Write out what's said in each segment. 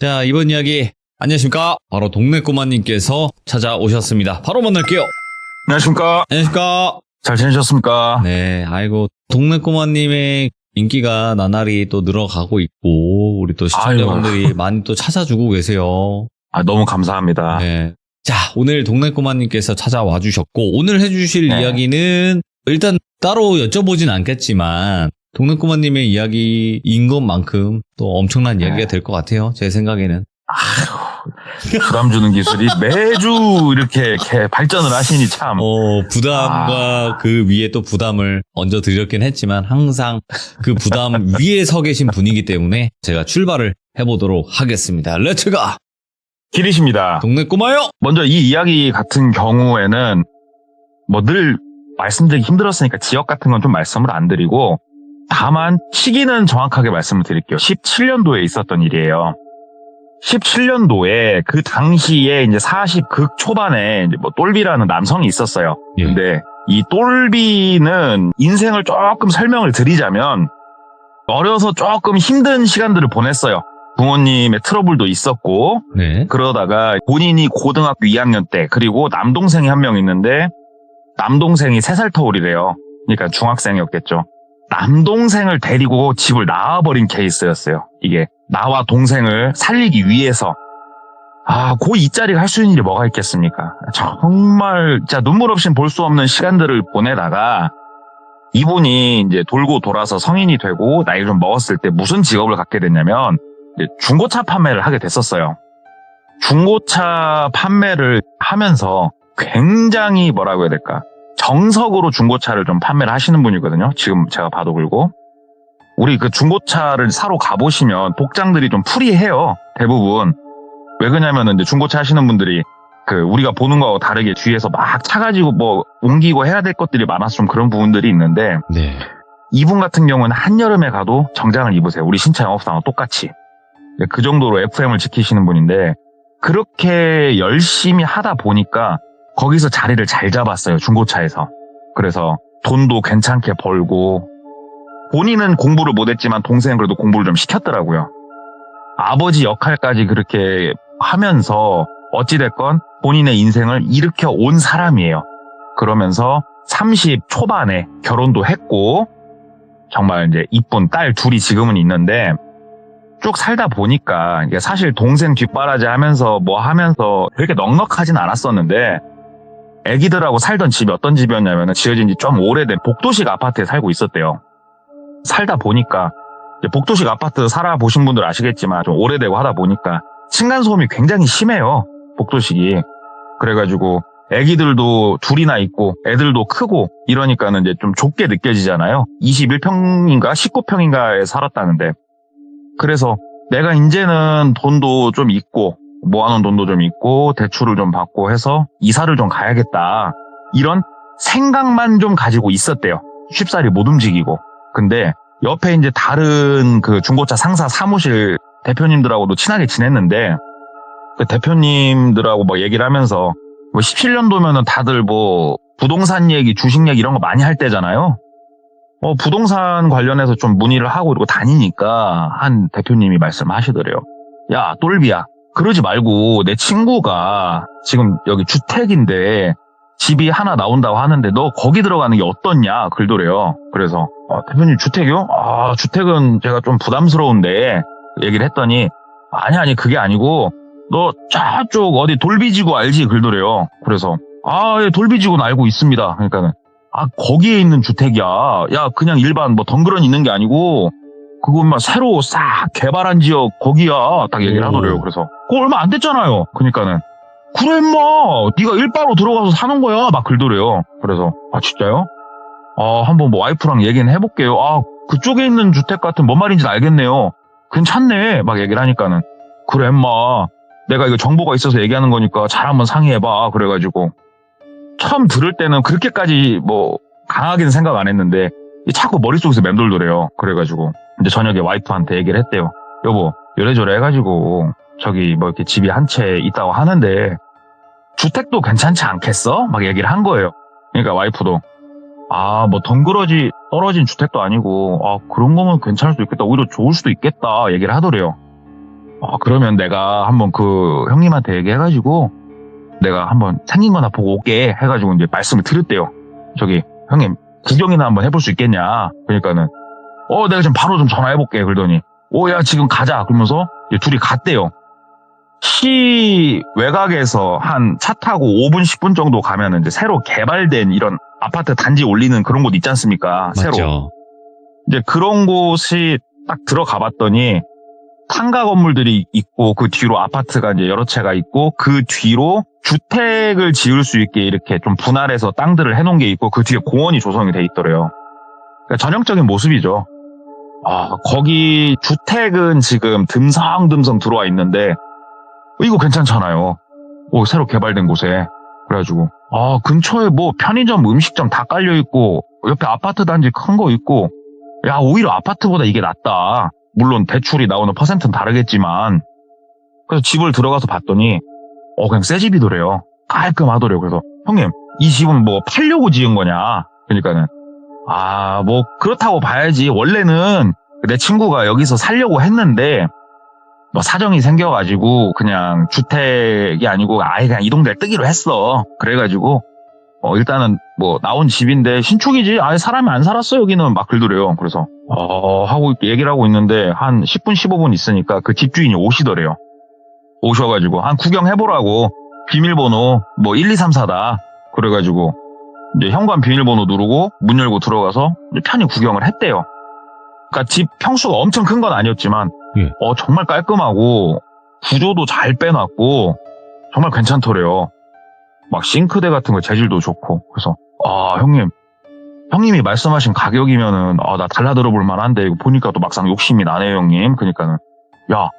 자, 이번 이야기 안녕하십니까? 바로 동네 꼬마님께서 찾아오셨습니다. 바로 만날게요. 안녕하십니까? 안녕하십니까? 잘 지내셨습니까? 네, 아이고 동네 꼬마님의 인기가 나날이 또 늘어가고 있고 우리 또 시청자분들이 많이 또 찾아주고 계세요. 너무 감사합니다. 네. 자, 오늘 동네 꼬마님께서 찾아와 주셨고 오늘 해주실 이야기는 일단 따로 여쭤보진 않겠지만 동네 꼬마님의 이야기인 것만큼 또 엄청난 이야기가 될 것 같아요. 제 생각에는. 부담 주는 기술이 매주 이렇게 발전을 하시니 참. 부담과 그 위에 또 부담을 얹어 드렸긴 했지만 항상 그 부담 위에 서 계신 분이기 때문에 제가 출발을 해보도록 하겠습니다. 렛츠가! 길이십니다. 동네 꼬마요! 먼저 이 이야기 같은 경우에는 뭐 늘 말씀드리기 힘들었으니까 지역 같은 건 좀 말씀을 안 드리고 다만 시기는 정확하게 말씀을 드릴게요. 17년도에 있었던 일이에요. 17년도에 그 당시에 이제 40극 초반에 이제 뭐 똘비라는 남성이 있었어요. 예. 근데 이 똘비는 인생을 조금 설명을 드리자면 어려서 조금 힘든 시간들을 보냈어요. 부모님의 트러블도 있었고 네. 그러다가 본인이 고등학교 2학년 때 그리고 남동생이 한 명 있는데 남동생이 3살 터울이래요. 그러니까 중학생이었겠죠. 남동생을 데리고 집을 나와버린 케이스였어요. 이게 나와 동생을 살리기 위해서. 고2 짜리가 할 수 있는 일이 뭐가 있겠습니까? 정말 진짜 눈물 없이 볼 수 없는 시간들을 보내다가 이분이 이제 돌고 돌아서 성인이 되고 나이를 좀 먹었을 때 무슨 직업을 갖게 됐냐면 이제 중고차 판매를 하게 됐었어요. 중고차 판매를 하면서 굉장히 뭐라고 해야 될까? 정석으로 중고차를 좀 판매를 하시는 분이거든요. 지금 제가 봐도 그러고. 우리 그 중고차를 사러 가보시면 복장들이 좀 프리해요. 대부분. 왜 그러냐면은 이제 중고차 하시는 분들이 그 우리가 보는 거하고 다르게 뒤에서 막 차 가지고 뭐 옮기고 해야 될 것들이 많아서 좀 그런 부분들이 있는데 네. 이분 같은 경우는 한여름에 가도 정장을 입으세요. 우리 신차 영업사와 똑같이. 그 정도로 FM을 지키시는 분인데 그렇게 열심히 하다 보니까 거기서 자리를 잘 잡았어요. 중고차에서. 그래서 돈도 괜찮게 벌고 본인은 공부를 못했지만 동생은 그래도 공부를 좀 시켰더라고요. 아버지 역할까지 그렇게 하면서 어찌됐건 본인의 인생을 일으켜 온 사람이에요. 그러면서 30 초반에 결혼도 했고 정말 이제 이쁜 딸 둘이 지금은 있는데 쭉 살다 보니까 이게 사실 동생 뒷바라지 하면서 뭐 하면서 그렇게 넉넉하진 않았었는데 애기들하고 살던 집이 어떤 집이었냐면 지어진 지 좀 오래된 복도식 아파트에 살고 있었대요. 살다 보니까 이제 복도식 아파트 살아보신 분들 아시겠지만 좀 오래되고 하다 보니까 층간소음이 굉장히 심해요. 복도식이. 그래가지고 애기들도 둘이나 있고 애들도 크고 이러니까는 이제 좀 좁게 느껴지잖아요. 21평인가 19평인가에 살았다는데. 그래서 내가 이제는 돈도 좀 있고 모아놓은 돈도 좀 있고 대출을 좀 받고 해서 이사를 좀 가야겠다. 이런 생각만 좀 가지고 있었대요. 쉽사리 못 움직이고. 근데 옆에 이제 다른 그 중고차 상사 사무실 대표님들하고도 친하게 지냈는데 그 대표님들하고 뭐 얘기를 하면서 뭐 17년도면은 다들 뭐 부동산 얘기, 주식 얘기 이런 거 많이 할 때잖아요. 부동산 관련해서 좀 문의를 하고 이러고 다니니까 한 대표님이 말씀하시더래요. 야, 똘비야. 그러지 말고 내 친구가 지금 여기 주택인데 집이 하나 나온다고 하는데 너 거기 들어가는 게 어떻냐 글더래요. 그래서 대표님 주택이요? 주택은 제가 좀 부담스러운데 얘기를 했더니 아니 그게 아니고 너 저쪽 어디 돌비지구 알지 글더래요. 그래서 예, 돌비지구는 알고 있습니다. 그러니까는 거기에 있는 주택이야. 야 그냥 일반 뭐 덩그러니 있는 게 아니고 그거 막 새로 싹 개발한 지역 거기야. 딱 얘기를 하더래요. 그래서 그거 얼마 안 됐잖아요. 그러니까는 그래 인마 네가 일바로 들어가서 사는 거야. 막 글더래요. 그래서 진짜요? 한번 뭐 와이프랑 얘기는 해볼게요. 그쪽에 있는 주택 같은 뭔 말인지는 알겠네요. 괜찮네. 막 얘기를 하니까는 그래 인마 내가 이거 정보가 있어서 얘기하는 거니까 잘 한번 상의해봐. 그래가지고 처음 들을 때는 그렇게까지 뭐 강하게는 생각 안 했는데 자꾸 머릿속에서 맴돌더래요. 그래가지고 이제 저녁에 와이프한테 얘기를 했대요. 여보 요래저래 해가지고 저기 뭐 이렇게 집이 한 채 있다고 하는데 주택도 괜찮지 않겠어? 막 얘기를 한 거예요. 그러니까 와이프도 뭐 덩그러지 떨어진 주택도 아니고 그런 거면 괜찮을 수도 있겠다. 오히려 좋을 수도 있겠다 얘기를 하더래요. 그러면 내가 한번 그 형님한테 얘기해가지고 내가 한번 생긴 거나 보고 올게 해가지고 이제 말씀을 드렸대요. 저기 형님 구경이나 한번 해볼 수 있겠냐. 그러니까는 내가 지금 바로 좀 전화해볼게. 그러더니 야 지금 가자. 그러면서 이제 둘이 갔대요. 시 외곽에서 한 차 타고 5분 10분 정도 가면은 이제 새로 개발된 이런 아파트 단지 올리는 그런 곳 있지 않습니까? 새로. 맞죠. 이제 그런 곳이 딱 들어가 봤더니 상가 건물들이 있고 그 뒤로 아파트가 이제 여러 채가 있고 그 뒤로 주택을 지을 수 있게 이렇게 좀 분할해서 땅들을 해놓은 게 있고 그 뒤에 공원이 조성이 돼 있더래요. 그러니까 전형적인 모습이죠. 거기 주택은 지금 듬성듬성 들어와 있는데 이거 괜찮잖아요. 새로 개발된 곳에. 그래가지고 근처에 뭐 편의점, 음식점 다 깔려 있고 옆에 아파트 단지 큰 거 있고 야 오히려 아파트보다 이게 낫다. 물론 대출이 나오는 퍼센트는 다르겠지만 그래서 집을 들어가서 봤더니 그냥 새 집이더래요. 깔끔하더래요. 그래서 형님 이 집은 뭐 팔려고 지은 거냐. 그러니까는 뭐 그렇다고 봐야지. 원래는 내 친구가 여기서 살려고 했는데 뭐 사정이 생겨가지고 그냥 주택이 아니고 아예 그냥 이동될 뜨기로 했어. 그래가지고 일단은 뭐 나온 집인데 신축이지 아예 사람이 안 살았어 여기는 막 그러더래요. 그래서 하고 얘기를 하고 있는데 한 10분 15분 있으니까 그 집주인이 오시더래요. 오셔가지고 한 구경해보라고 비밀번호 뭐 1, 2, 3, 4다. 그래가지고 이제 현관 비밀번호 누르고 문 열고 들어가서 이제 편히 구경을 했대요. 그러니까 집 평수가 엄청 큰 건 아니었지만 예. 정말 깔끔하고 구조도 잘 빼놨고 정말 괜찮더래요. 막 싱크대 같은 거 재질도 좋고. 그래서 형님이 말씀하신 가격이면은 나 달라들어 볼 만한데 이거 보니까 또 막상 욕심이 나네요 형님. 그러니까는 야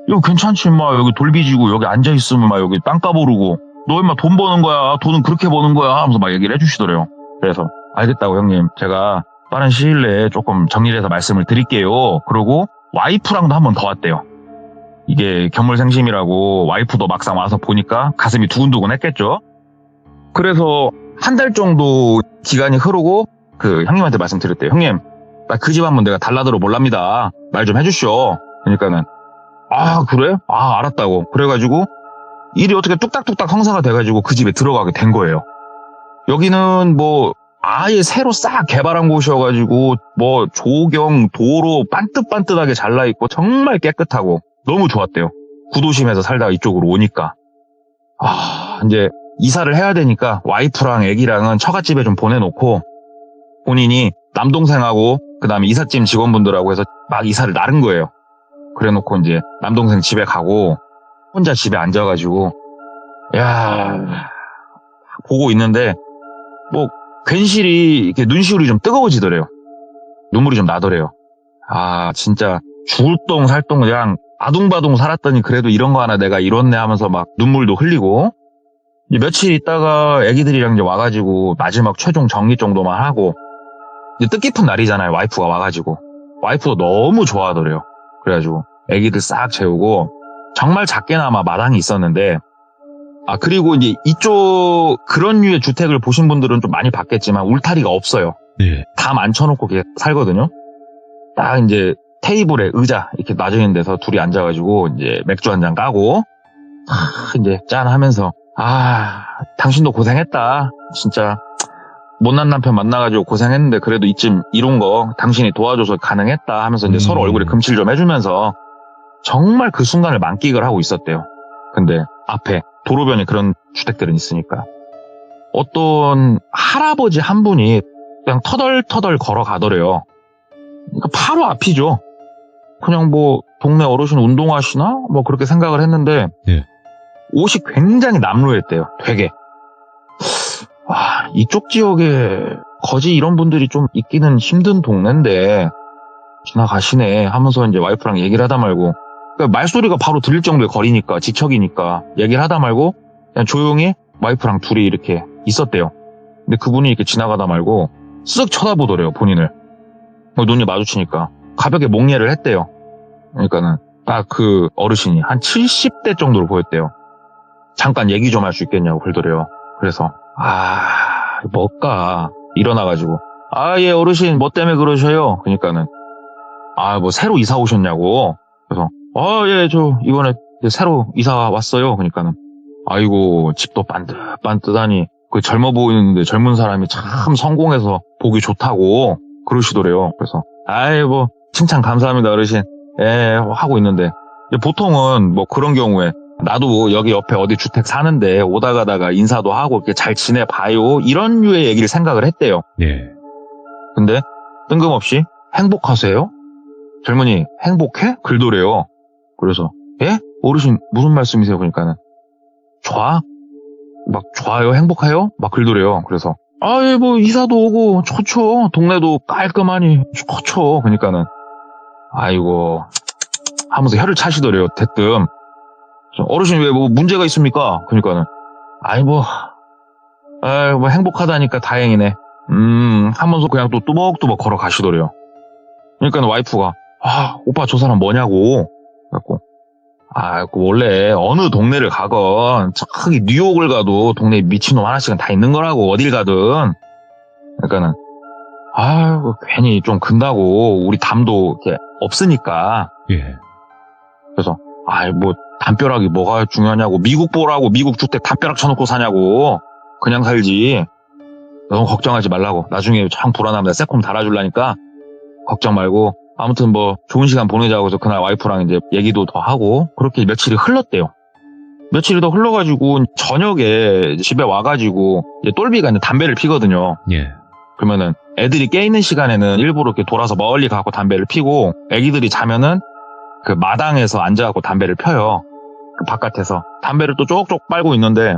이거 괜찮지 마. 여기 돌비지고 여기 앉아있으면 막 여기 땅값 오르고 너 임마 돈 버는 거야. 돈은 그렇게 버는 거야 하면서 막 얘기를 해주시더래요. 그래서 알겠다고 형님 제가 빠른 시일 내에 조금 정리를 해서 말씀을 드릴게요. 그러고 와이프랑도 한 번 더 왔대요. 이게 견물생심이라고 와이프도 막상 와서 보니까 가슴이 두근두근 했겠죠. 그래서 한 달 정도 기간이 흐르고 그 형님한테 말씀드렸대요. 형님 나 그 집 한번 내가 달라들어 볼랍니다. 말 좀 해주시오. 그러니까는 그래? 알았다고. 그래가지고 일이 어떻게 뚝딱뚝딱 성사가 돼가지고 그 집에 들어가게 된 거예요. 여기는 뭐 아예 새로 싹 개발한 곳이어가지고 뭐 조경, 도로 반듯반듯하게 잘라있고 정말 깨끗하고 너무 좋았대요. 구도심에서 살다가 이쪽으로 오니까 이제 이사를 해야 되니까 와이프랑 애기랑은 처갓집에 좀 보내놓고 본인이 남동생하고 그 다음에 이삿짐 직원분들하고 해서 막 이사를 나른 거예요. 그래놓고 이제 남동생 집에 가고 혼자 집에 앉아가지고 보고 있는데 뭐 괜시리 이렇게 눈시울이 좀 뜨거워지더래요. 눈물이 좀 나더래요. 진짜 죽을 똥 살 똥 그냥 아둥바둥 살았더니 그래도 이런 거 하나 내가 이뤘네 하면서 막 눈물도 흘리고 이제 며칠 있다가 애기들이랑 이제 와가지고 마지막 최종 정리 정도만 하고 이제 뜻깊은 날이잖아요. 와이프가 와가지고 와이프도 너무 좋아하더래요. 그래가지고 애기들 싹 재우고 정말 작게나마 마당이 있었는데 그리고 이제 이쪽 그런 류의 주택을 보신 분들은 좀 많이 봤겠지만 울타리가 없어요. 네. 다 만쳐놓고 이렇게 살거든요. 딱 이제 테이블에 의자 이렇게 놔져있는 데서 둘이 앉아가지고 이제 맥주 한 잔 까고 이제 짠 하면서 당신도 고생했다. 진짜 못난 남편 만나가지고 고생했는데 그래도 이쯤 이룬 거 당신이 도와줘서 가능했다 하면서 이제 서로 얼굴에 금칠 좀 해주면서 정말 그 순간을 만끽을 하고 있었대요. 근데 앞에 도로변에 그런 주택들은 있으니까 어떤 할아버지 한 분이 그냥 터덜터덜 걸어가더래요. 그러니까 바로 앞이죠. 그냥 뭐 동네 어르신 운동하시나? 뭐 그렇게 생각을 했는데 예. 옷이 굉장히 남루했대요. 되게. 이쪽 지역에 거지 이런 분들이 좀 있기는 힘든 동네인데 지나가시네 하면서 이제 와이프랑 얘기를 하다 말고 그러니까 말소리가 바로 들릴 정도의 거리니까 지척이니까 얘기를 하다 말고 그냥 조용히 와이프랑 둘이 이렇게 있었대요. 근데 그분이 이렇게 지나가다 말고 쓱 쳐다보더래요. 본인을. 눈이 마주치니까 가볍게 목례를 했대요. 그러니까는 딱 그 어르신이 한 70대 정도로 보였대요. 잠깐 얘기 좀 할 수 있겠냐고 그러더래요. 그래서 뭘까 일어나가지고 예 어르신 뭐 때문에 그러셔요? 그러니까는 뭐 새로 이사 오셨냐고. 그래서 예, 저 이번에 새로 이사 왔어요. 그러니까는 아이고 집도 반듯반듯하니 그 젊어 보이는데 젊은 사람이 참 성공해서 보기 좋다고 그러시더래요. 그래서 아이 뭐 칭찬 감사합니다 어르신. 하고 있는데 보통은 뭐 그런 경우에 나도 여기 옆에 어디 주택 사는데 오다 가다가 인사도 하고 이렇게 잘 지내봐요 이런 류의 얘기를 생각을 했대요. 예. 근데 뜬금없이 행복하세요? 젊은이 행복해? 글도래요. 그래서 예? 어르신 무슨 말씀이세요? 그러니까는 막 좋아요? 행복해요? 막 글도래요. 그래서 뭐 이사도 오고 좋죠. 동네도 깔끔하니 좋죠. 그러니까는 아이고 하면서 혀를 차시더래요. 대뜸 어르신 왜 뭐 문제가 있습니까? 그러니까는 뭐 행복하다니까 다행이네. 하면서 그냥 또 뚜벅뚜벅 걸어가시더래요. 그러니까 와이프가 오빠 저 사람 뭐냐고 그래갖고 원래 어느 동네를 가건 저기 뉴욕을 가도 동네에 미친놈 하나씩은 다 있는 거라고 어딜 가든. 그러니까는 괜히 좀 근다고 우리 담도 이렇게 없으니까. 예. 그래서 뭐 담벼락이 뭐가 중요하냐고 미국 보라고 미국 주택 담벼락 쳐놓고 사냐고 그냥 살지. 너무 걱정하지 말라고 나중에 참 불안하면 내가 새콤 달아줄라니까 걱정 말고 아무튼 뭐 좋은 시간 보내자고 해서 그날 와이프랑 이제 얘기도 더 하고 그렇게 며칠이 흘렀대요. 며칠이 더 흘러가지고 저녁에 집에 와가지고 이제 똘비가 이제 담배를 피거든요. 예. 그러면은 애들이 깨있는 시간에는 일부러 이렇게 돌아서 멀리 가고 담배를 피고 애기들이 자면은 그 마당에서 앉아갖고 담배를 펴요. 그 바깥에서 담배를 또 쪽쪽 빨고 있는데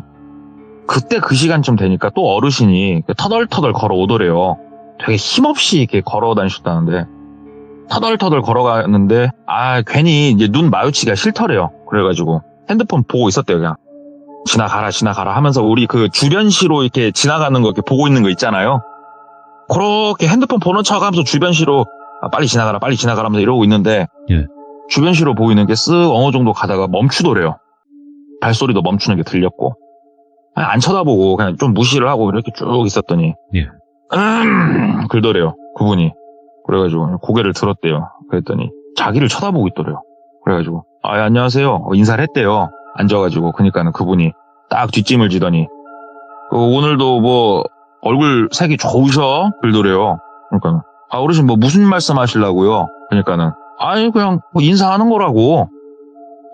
그때 그 시간쯤 되니까 또 어르신이 터덜터덜 걸어오더래요. 되게 힘없이 이렇게 걸어 다니셨다는데 터덜터덜 걸어가는데 괜히 이제 눈 마주치기가 싫더래요. 그래가지고 핸드폰 보고 있었대요. 그냥 지나가라 하면서 우리 그 주변시로 이렇게 지나가는 거 이렇게 보고 있는 거 있잖아요. 그렇게 핸드폰 보는 척 하면서 주변시로 빨리 지나가라 하면서 이러고 있는데 예. 주변시로 보이는 게 쓱 어느 정도 가다가 멈추더래요. 발소리도 멈추는 게 들렸고 안 쳐다보고 그냥 좀 무시를 하고 이렇게 쭉 있었더니 예. 그러더래요. 그분이. 그래가지고 고개를 들었대요. 그랬더니 자기를 쳐다보고 있더래요. 그래가지고 안녕하세요. 인사를 했대요. 앉아가지고 그러니까는 그분이 딱 뒷짐을 지더니 오늘도 뭐 얼굴 색이 좋으셔? 그러더래요. 그러니까는 어르신 뭐 무슨 말씀 하시려고요? 그러니까는 그냥 뭐 인사하는 거라고.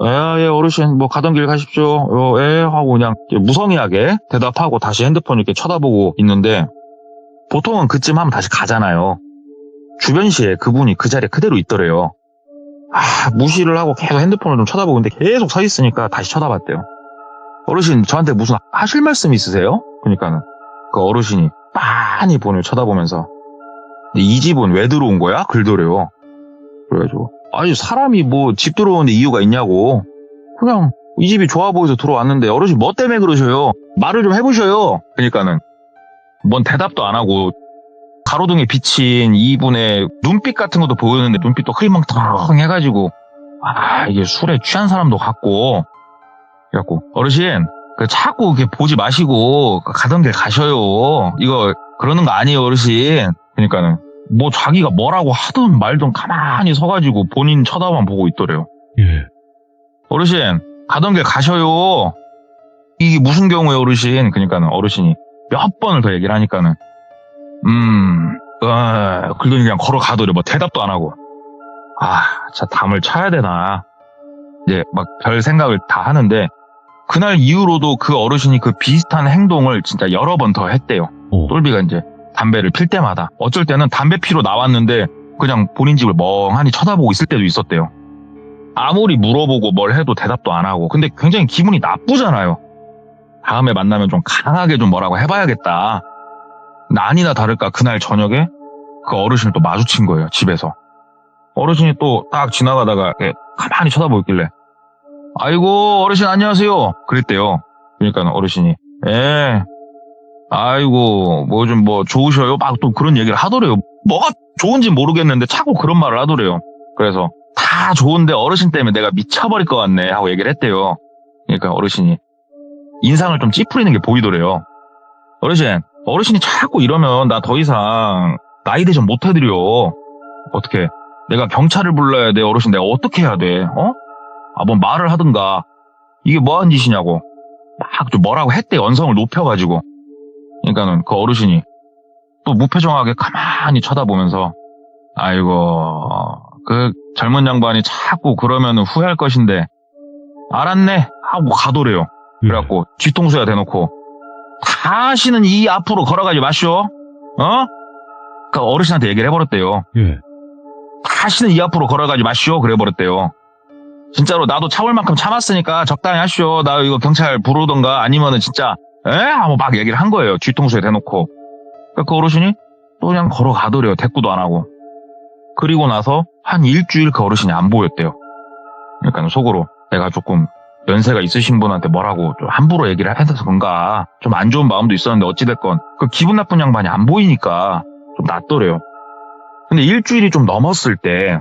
예, 어르신 뭐 가던 길 가십시오. 하고 그냥 무성의하게 대답하고 다시 핸드폰 이렇게 쳐다보고 있는데 보통은 그쯤 하면 다시 가잖아요. 주변시에 그분이 그 자리에 그대로 있더래요. 무시를 하고 계속 핸드폰을 좀 쳐다보고 있는데 계속 서 있으니까 다시 쳐다봤대요. 어르신 저한테 무슨 하실 말씀 있으세요? 그러니까는 그 어르신이 빤히 본을 쳐다보면서 이 집은 왜 들어온 거야? 그러더래요. 그래가지고 사람이 뭐 집 들어오는데 이유가 있냐고. 그냥 이 집이 좋아 보여서 들어왔는데 어르신 뭐 때문에 그러셔요? 말을 좀 해보셔요. 그러니까는 뭔 대답도 안 하고 가로등에 비친 이분의 눈빛 같은 것도 보이는데 눈빛도 흐리멍텅 해가지고 이게 술에 취한 사람도 같고 그래갖고 어르신 자꾸 이렇게 보지 마시고 가던 길 가셔요. 이거 그러는 거 아니에요 어르신. 그러니까는 뭐 자기가 뭐라고 하든 말든 가만히 서가지고 본인 쳐다만 보고 있더래요. 예. 어르신 가던 길 가셔요. 이게 무슨 경우예요 어르신. 그러니까는 어르신이 몇 번을 더 얘기를 하니까는 그러더니 그냥 걸어가더래. 뭐 대답도 안 하고 진짜 담을 쳐야 되나 이제 막 별 생각을 다 하는데 그날 이후로도 그 어르신이 그 비슷한 행동을 진짜 여러 번 더 했대요. 똘비가 이제 담배를 필 때마다 어쩔 때는 담배 피러 나왔는데 그냥 본인 집을 멍하니 쳐다보고 있을 때도 있었대요. 아무리 물어보고 뭘 해도 대답도 안 하고. 근데 굉장히 기분이 나쁘잖아요. 다음에 만나면 좀 강하게 좀 뭐라고 해봐야겠다. 근데 아니나 다를까 그날 저녁에 그 어르신을 또 마주친 거예요. 집에서. 어르신이 또 딱 지나가다가 가만히 쳐다보고 있길래 아이고 어르신 안녕하세요 그랬대요. 그러니까 어르신이 아이고 뭐 좀 뭐 좋으셔요? 막 또 그런 얘기를 하더래요. 뭐가 좋은지 모르겠는데 자꾸 그런 말을 하더래요. 그래서 다 좋은데 어르신 때문에 내가 미쳐버릴 것 같네 하고 얘기를 했대요. 그러니까 어르신이 인상을 좀 찌푸리는 게 보이더래요. 어르신이 자꾸 이러면 나 더 이상 나이 대전 못 해드려. 어떻게 내가 경찰을 불러야 돼? 어르신 내가 어떻게 해야 돼? 뭐 말을 하든가 이게 뭐 하는 짓이냐고 막 좀 뭐라고 했대. 언성을 높여가지고. 그러니까는 그 어르신이 또 무표정하게 가만히 쳐다보면서 아이고 그 젊은 양반이 자꾸 그러면 후회할 것인데 알았네 하고 가더래요. 그래갖고 뒤통수에 대놓고 다시는 이 앞으로 걸어가지 마시오. 그 어르신한테 얘기를 해버렸대요. 예. 다시는 이 앞으로 걸어가지 마시오. 그래버렸대요. 진짜로 나도 참을 만큼 참았으니까 적당히 하시오. 나 이거 경찰 부르던가 아니면은 진짜 하고 막 얘기를 한 거예요. 뒤통수에 대놓고. 그 어르신이 또 그냥 걸어가더래요. 대꾸도 안 하고. 그리고 나서 한 일주일 그 어르신이 안 보였대요. 그러니까 속으로 내가 조금 연세가 있으신 분한테 뭐라고 좀 함부로 얘기를 해서 그런가 좀 안 좋은 마음도 있었는데 어찌됐건 그 기분 나쁜 양반이 안 보이니까 좀 낫더래요. 근데 일주일이 좀 넘었을 때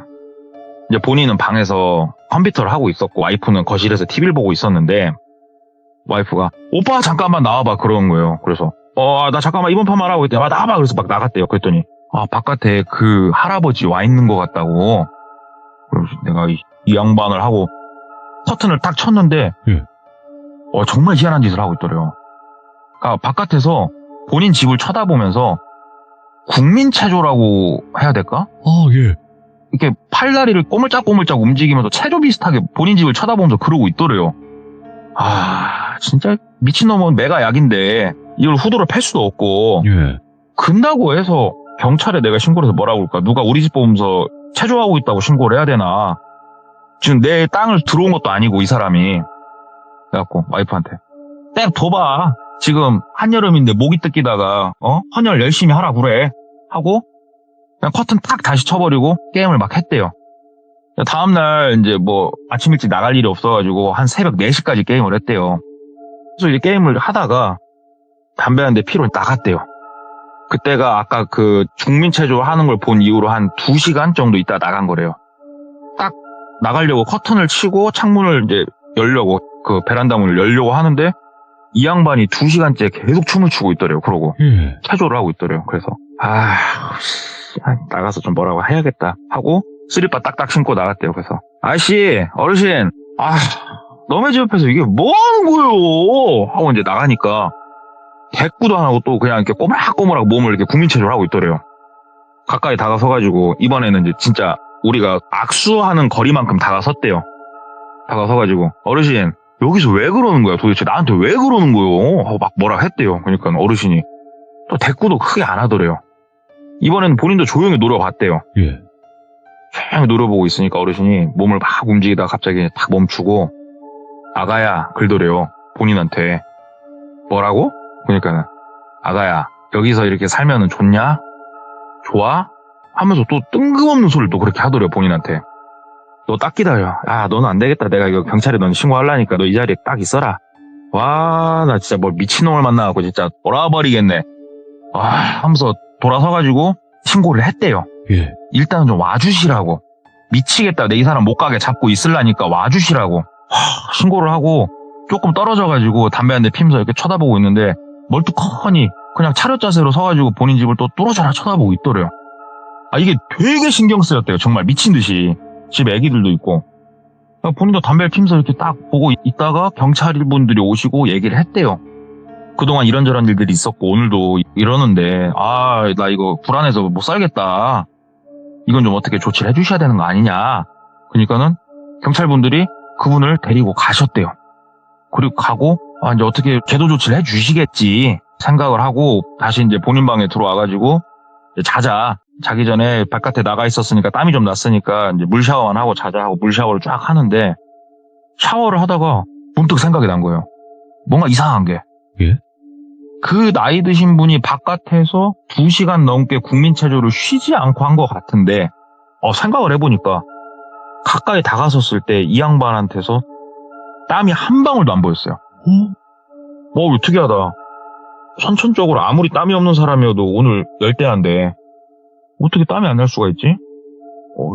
이제 본인은 방에서 컴퓨터를 하고 있었고 와이프는 거실에서 TV를 보고 있었는데 와이프가 오빠 잠깐만 나와봐 그러는 거예요. 그래서 나 잠깐만 이번 판만 하고 있대. 나와봐. 그래서 막 나갔대요. 그랬더니 바깥에 그 할아버지 와 있는 것 같다고. 그래서 내가 이 양반을 하고 커튼을 딱 쳤는데 정말 희한한 짓을 하고 있더래요. 그러니까 바깥에서 본인 집을 쳐다보면서 국민체조라고 해야 될까? 예. 이렇게 팔다리를 꼬물짝꼬물짝 움직이면서 체조 비슷하게 본인 집을 쳐다보면서 그러고 있더래요. 진짜 미친놈은 매가 약인데 이걸 후드로 팰 수도 없고 근다고 해서 경찰에 내가 신고를 해서 뭐라고 그럴까? 누가 우리 집 보면서 체조하고 있다고 신고를 해야 되나? 지금 내 땅을 들어온 것도 아니고 이 사람이. 그래갖고 와이프한테 땡 둬봐. 지금 한여름인데 모기 뜯기다가 헌혈 열심히 하라 그래 하고 그냥 커튼 탁 다시 쳐버리고 게임을 막 했대요. 다음날 이제 뭐 아침 일찍 나갈 일이 없어가지고 한 새벽 4시까지 게임을 했대요. 그래서 이제 게임을 하다가 담배 한 대 피로 나갔대요. 그때가 아까 그 국민체조 하는 걸 본 이후로 한 2시간 정도 있다 나간 거래요. 딱 나가려고 커튼을 치고 창문을 이제 열려고 그 베란다 문을 열려고 하는데 이 양반이 2시간째 계속 춤을 추고 있더래요. 그러고 체조를 하고 있더래요. 그래서 나가서 좀 뭐라고 해야겠다 하고 쓰리빠 딱딱 신고 나갔대요. 그래서 아저씨 어르신 너네 집 옆에서 이게 뭐 하는 거예요 하고 이제 나가니까 대꾸도 안 하고 또 그냥 이렇게 꼬물꼬물하고 몸을 이렇게 국민체조를 하고 있더래요. 가까이 다가서가지고 이번에는 이제 진짜 우리가 악수하는 거리만큼 다가섰대요. 다가서가지고 어르신 여기서 왜 그러는 거야 도대체 나한테 왜 그러는 거요 하고 막 뭐라 했대요. 그러니까 어르신이 또 대꾸도 크게 안 하더래요. 이번에는 본인도 조용히 노려봤대요. 조용히 노려보고 있으니까 어르신이 몸을 막 움직이다가 갑자기 딱 멈추고 아가야 그러더래요. 본인한테. 뭐라고? 그러니까 아가야 여기서 이렇게 살면은 좋냐? 좋아? 하면서 또 뜬금없는 소리를 또 그렇게 하더래요. 본인한테. 너 딱 기다려. 너는 안 되겠다. 내가 이거 경찰에 넌 신고하려니까 너 이 자리에 딱 있어라. 와, 나 진짜 뭐 미친놈을 만나갖고 진짜 돌아버리겠네. 하면서 돌아서가지고 신고를 했대요. 일단은 좀 와주시라고. 미치겠다. 내 이 사람 못 가게 잡고 있으려니까 와주시라고. 신고를 하고 조금 떨어져가지고 담배 한 대 피면서 이렇게 쳐다보고 있는데 멀뚱하니 그냥 차렷 자세로 서가지고 본인 집을 또 뚫어져라 쳐다보고 있더래요. 이게 되게 신경 쓰였대요. 정말 미친 듯이. 집에 애기들도 있고. 본인도 담배를 피면서 이렇게 딱 보고 있다가 경찰분들이 오시고 얘기를 했대요. 그동안 이런저런 일들이 있었고 오늘도 이러는데 나 이거 불안해서 못 살겠다. 이건 좀 어떻게 조치를 해주셔야 되는 거 아니냐. 그러니까는 경찰분들이 그분을 데리고 가셨대요. 그리고 가고 이제 어떻게 제도 조치를 해주시겠지 생각을 하고 다시 이제 본인 방에 들어와가지고 자자. 자기 전에 바깥에 나가 있었으니까 땀이 좀 났으니까 이제 물 샤워만 하고 자자 하고 물 샤워를 쫙 하는데 샤워를 하다가 문득 생각이 난 거예요. 뭔가 이상한 게. 그 나이 드신 분이 바깥에서 2시간 넘게 국민체조를 쉬지 않고 한 것 같은데 생각을 해보니까 가까이 다가섰을 때 이 양반한테서 땀이 한 방울도 안 보였어요. 이거 특이하다. 선천적으로 아무리 땀이 없는 사람이어도 오늘 열대야인데 어떻게 땀이 안 날 수가 있지?